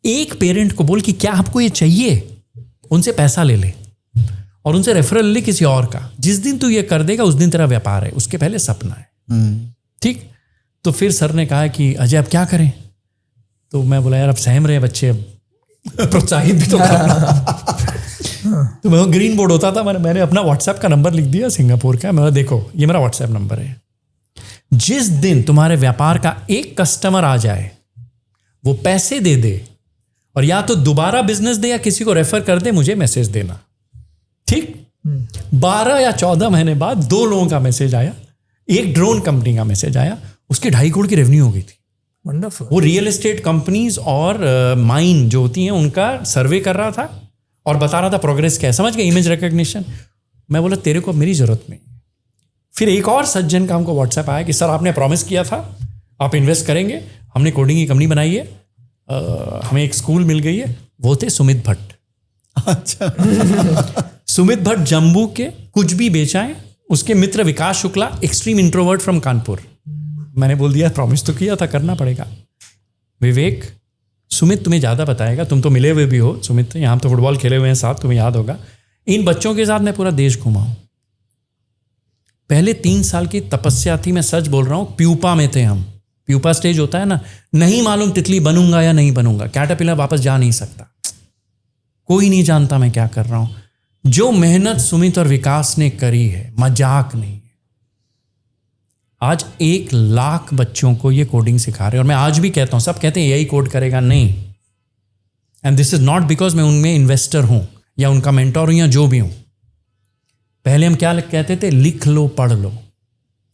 एक पेरेंट को बोल कि क्या आपको ये चाहिए, उनसे पैसा ले ले और उनसे रेफरल ले किसी और का। जिस दिन तू ये कर देगा उस दिन तेरा व्यापार है, उसके पहले सपना है। ठीक, तो फिर सर ने कहा कि अजय अब क्या करें? तो मैं बोला यार अब सहम रहे बच्चे, अब प्रोत्साहित भी तो करना। तो मैं ग्रीन बोर्ड होता था, मैंने अपना व्हाट्सएप का नंबर लिख दिया सिंगापुर का। मैं देखो ये मेरा व्हाट्सएप नंबर है, जिस दिन तुम्हारे व्यापार का एक कस्टमर आ जाए, वो पैसे दे दे और या तो दोबारा बिजनेस दे या किसी को रेफर कर दे, मुझे मैसेज देना। ठीक, 12 या 14 महीने बाद 2 लोगों का मैसेज आया। एक ड्रोन कंपनी का मैसेज आया, उसकी 2.5 करोड़ की रेवेन्यू हो गई थी। वंडरफुल। वो रियल एस्टेट कंपनीज और माइन जो होती हैं उनका सर्वे कर रहा था और बता रहा था प्रोग्रेस क्या है। समझ गए, इमेज रिकग्निशन। मैं बोला तेरे को मेरी जरूरत नहीं। फिर एक और सज्जन का हमको व्हाट्सएप आया कि सर आपने प्रॉमिस किया था आप इन्वेस्ट करेंगे, हमने कोडिंग की कंपनी बनाई है, हमें एक स्कूल मिल गई है। वो थे सुमित भट्ट। अच्छा। सुमित भट्ट जम्बू के, कुछ भी बेचाएं। उसके मित्र Vikas Shukla, extreme introvert from Kanpur. मैंने बोल दिया प्रॉमिस तो किया था, करना पड़ेगा। विवेक, सुमित तुम्हें ज़्यादा बताएगा, तुम तो मिले हुए भी हो सुमित, यहाँ तो फुटबॉल खेले हुए हैं साथ, तुम्हें याद होगा। इन बच्चों के साथ मैं पूरा देश घूमा हूँ। पहले 3 साल की तपस्या थी, मैं सच बोल रहा हूँ। प्यूपा में थे हम। प्यूपा स्टेज होता है ना, नहीं मालूम तितली बनूंगा या नहीं बनूंगा। कैटरपिलर वापस जा नहीं सकता, कोई नहीं जानता मैं क्या कर रहा हूँ। जो मेहनत सुमित और विकास ने करी है, मजाक नहीं है। आज 1 लाख बच्चों को ये कोडिंग सिखा रहे हैं। और मैं आज भी कहता हूँ, सब कहते हैं यही कोड करेगा, नहीं। And this is not because मैं उनमें इन्वेस्टर हूँ या उनका मेंटोर हूँ या जो भी हूँ। पहले हम क्या कहते थे, लिख लो पढ़ लो।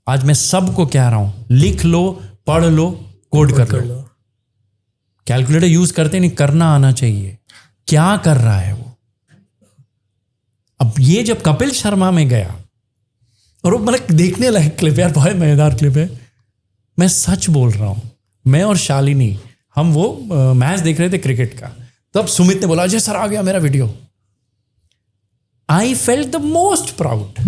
आज मैं सबको कह रहा हूँ, लिख लो पढ़ लो, कोड कर लो। कैलकुलेटर यूज करते नहीं, करना आना चाहिए। क्या कर रहा है वो? अब ये जब कपिल शर्मा में गया और वो मतलब देखने लायक क्लिप, यार बहुत मजेदार क्लिप है। मैं सच बोल रहा हूँ, मैं और शालिनी हम वो मैच देख रहे थे क्रिकेट का। तब सुमित ने बोला अजय सर आ गया मेरा video. I felt the most proud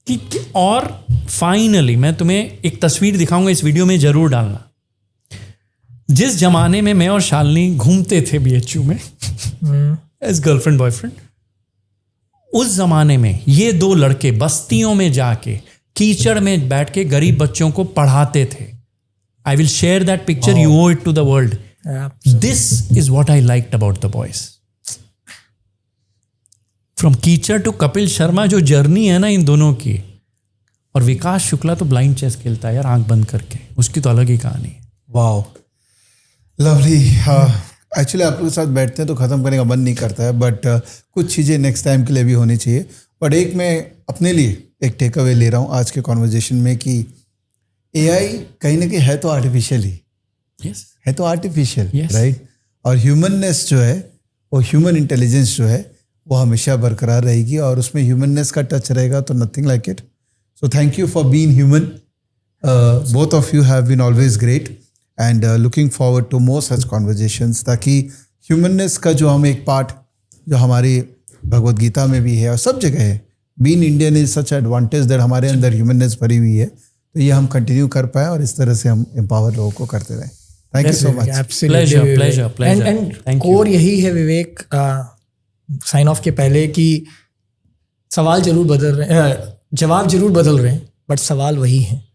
कि और फाइनली मैं तुम्हें एक तस्वीर दिखाऊंगा, इस वीडियो में जरूर डालना। जिस जमाने में मैं और शालिनी घूमते थे BHU में एज गर्लफ्रेंड बॉयफ्रेंड, उस जमाने में ये 2 लड़के बस्तियों में जाके कीचड़ में बैठ के गरीब बच्चों को पढ़ाते थे। I will share that picture, you owe it to the world. This is what I liked about the boys. From कीचड़ टू कपिल शर्मा जो जर्नी है ना इन दोनों की। और विकास शुक्ला तो ब्लाइंड चेस खेलता है यार, आंख बंद करके, उसकी तो अलग ही कहानी है। Wow, lovely. एक्चुअली आप लोग के साथ बैठते हैं तो ख़त्म करने का मन नहीं करता है, बट कुछ चीज़ें नेक्स्ट टाइम के लिए भी होनी चाहिए। बट एक मैं अपने लिए एक टेक अवे ले रहा हूँ आज के कॉन्वर्जेशन में कि AI कहीं ना कहीं है तो आर्टिफिशियल ही, yes. है तो आर्टिफिशियल, yes. राइट। और ह्यूमननेस जो है, वो ह्यूमन इंटेलिजेंस जो है, वो हमेशा बरकरार रहेगी और उसमें ह्यूमननेस का टच रहेगा, तो nothing like it. So thank you for being human. Both of you have been always great and looking forward to more such conversations, ताकि ह्यूमननेस का जो हम एक पार्ट जो हमारी भगवद गीता में भी है और सब जगह है, being Indian is such advantage that हमारे अंदर ह्यूमननेस भरी हुई है, तो ये हम कंटिन्यू कर पाए और इस तरह से हम एम्पावर लोगों को करते रहें। Thank you so much. Pleasure. और यही है विवेक, साइन ऑफ के पहले कि सवाल जरूर बदल रहे हैं, जवाब जरूर बदल रहे हैं, बट सवाल वही है।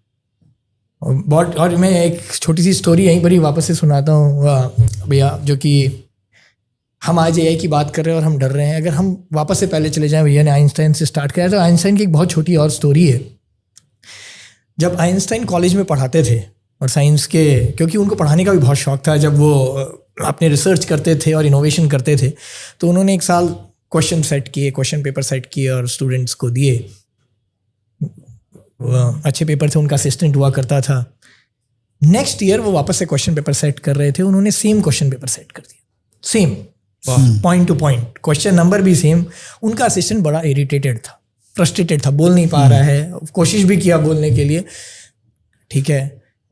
और मैं एक छोटी सी स्टोरी यहीं पर ही वापस से सुनाता हूँ भैया, जो कि हम आज AI की बात कर रहे हैं और हम डर रहे हैं। अगर हम वापस से पहले चले जाएं, भैया ने आइंस्टाइन से स्टार्ट किया, तो आइंस्टाइन की एक बहुत छोटी और स्टोरी है। जब आइंस्टाइन कॉलेज में पढ़ाते थे, और साइंस के, क्योंकि उनको पढ़ाने का भी बहुत शौक था, जब वो अपने रिसर्च करते थे और इनोवेशन करते थे, तो उन्होंने एक साल क्वेश्चन पेपर सेट किए और स्टूडेंट्स को दिए। अच्छे पेपर थे, उनका असिस्टेंट हुआ करता था। नेक्स्ट ईयर वो वापस से क्वेश्चन पेपर सेट कर रहे थे, उन्होंने सेम क्वेश्चन पेपर सेट कर दिया, same point two point, question number भी सेम। उनका असिस्टेंट बड़ा इरिटेटेड था, फ्रस्ट्रेटेड था, बोल नहीं पा रहा है, कोशिश भी किया बोलने के लिए, ठीक है,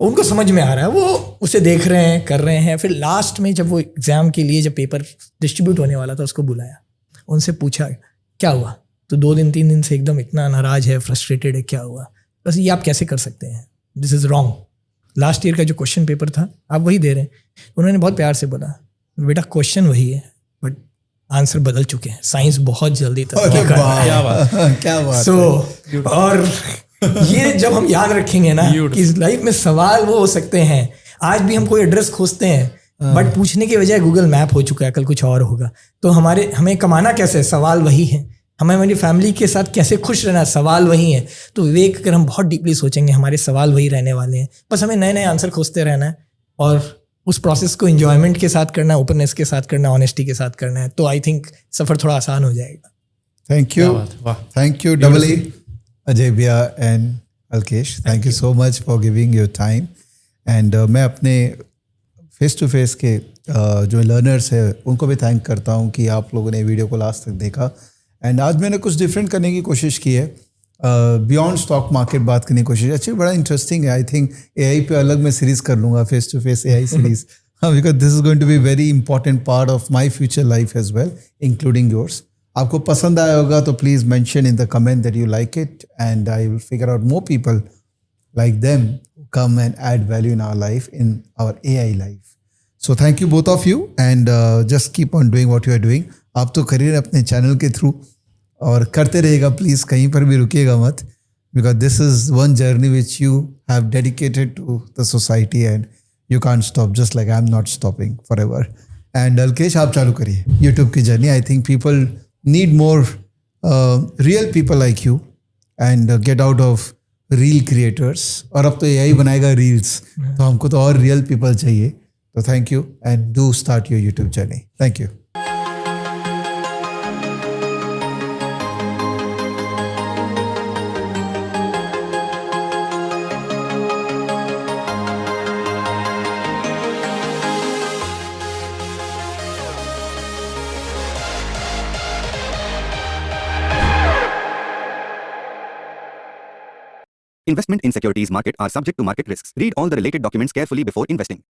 उनको समझ में आ रहा है, वो उसे देख रहे हैं, कर रहे हैं। फिर लास्ट में जब वो एग्ज़ाम के लिए जब पेपर डिस्ट्रीब्यूट होने वाला था, उसको बुलाया, उनसे पूछा क्या हुआ, तो 2 दिन 3 दिन से एकदम इतना नाराज है, फ्रस्ट्रेटेड है, क्या हुआ, बस ये आप कैसे कर सकते हैं, this is wrong, last year का जो क्वेश्चन पेपर था आप वही दे रहे हैं। उन्होंने बहुत प्यार से बोला, बेटा क्वेश्चन वही है बट आंसर बदल चुके हैं, साइंस बहुत जल्दी तरक्की कर रहा है। क्या बात सो और ये जब हम याद रखेंगे ना कि इस लाइफ में सवाल वो हो सकते हैं, आज भी हम कोई एड्रेस खोजते हैं बट पूछने के बजाय गूगल मैप हो चुका है, कल कुछ और होगा। तो हमें कमाना कैसे है, सवाल वही है। हमें हमारी फैमिली के साथ कैसे खुश रहना, सवाल वही है। तो विवेक, अगर हम बहुत डीपली सोचेंगे, हमारे सवाल वही रहने वाले हैं, बस हमें नए नए आंसर खोजते रहना है और उस प्रोसेस को एंजॉयमेंट के साथ करना है, ओपननेस के साथ करना है, ऑनेस्टी के साथ करना है। तो आई थिंक सफ़र थोड़ा आसान हो जाएगा। Thank you double E, Ajay भैया and Alkesh, thank you so much for giving your time. And मैं अपने फेस टू फेस के जो लर्नर्स हैं उनको भी थैंक करता हूँ कि आप लोगों ने वीडियो को लास्ट तक देखा। एंड आज मैंने कुछ डिफरेंट करने की कोशिश की है, बियॉन्ड स्टॉक मार्केट बात करने की कोशिश। एक्चुअली बड़ा इंटरेस्टिंग है, आई थिंक एआई पे अलग मैं सीरीज़ कर लूँगा, face to face AI series, because this is going to be very important part of my future life as well, including yours. आपको पसंद आया होगा तो please mention in the comment that you like it, and I will figure out more people like them who come and add value in our life, in our AI life. So thank you both of you, and just keep on doing what you are doing. आप तो करिए अपने channel के through और करते रहेगा, please कहीं पर भी रुकिएगा मत, because this is one journey which you have dedicated to the society and you can't stop, just like I'm not stopping forever. And Alkesh, आप चालू करिए YouTube की journey. I think people need more real people like you and get out of reel creators, और अब तो यही बनाएगा reels, तो हमको तो और रियल पीपल चाहिए। तो thank you and do start your YouTube journey. Thank you. Investment in securities market are subject to market risks. Read all the related documents carefully before investing.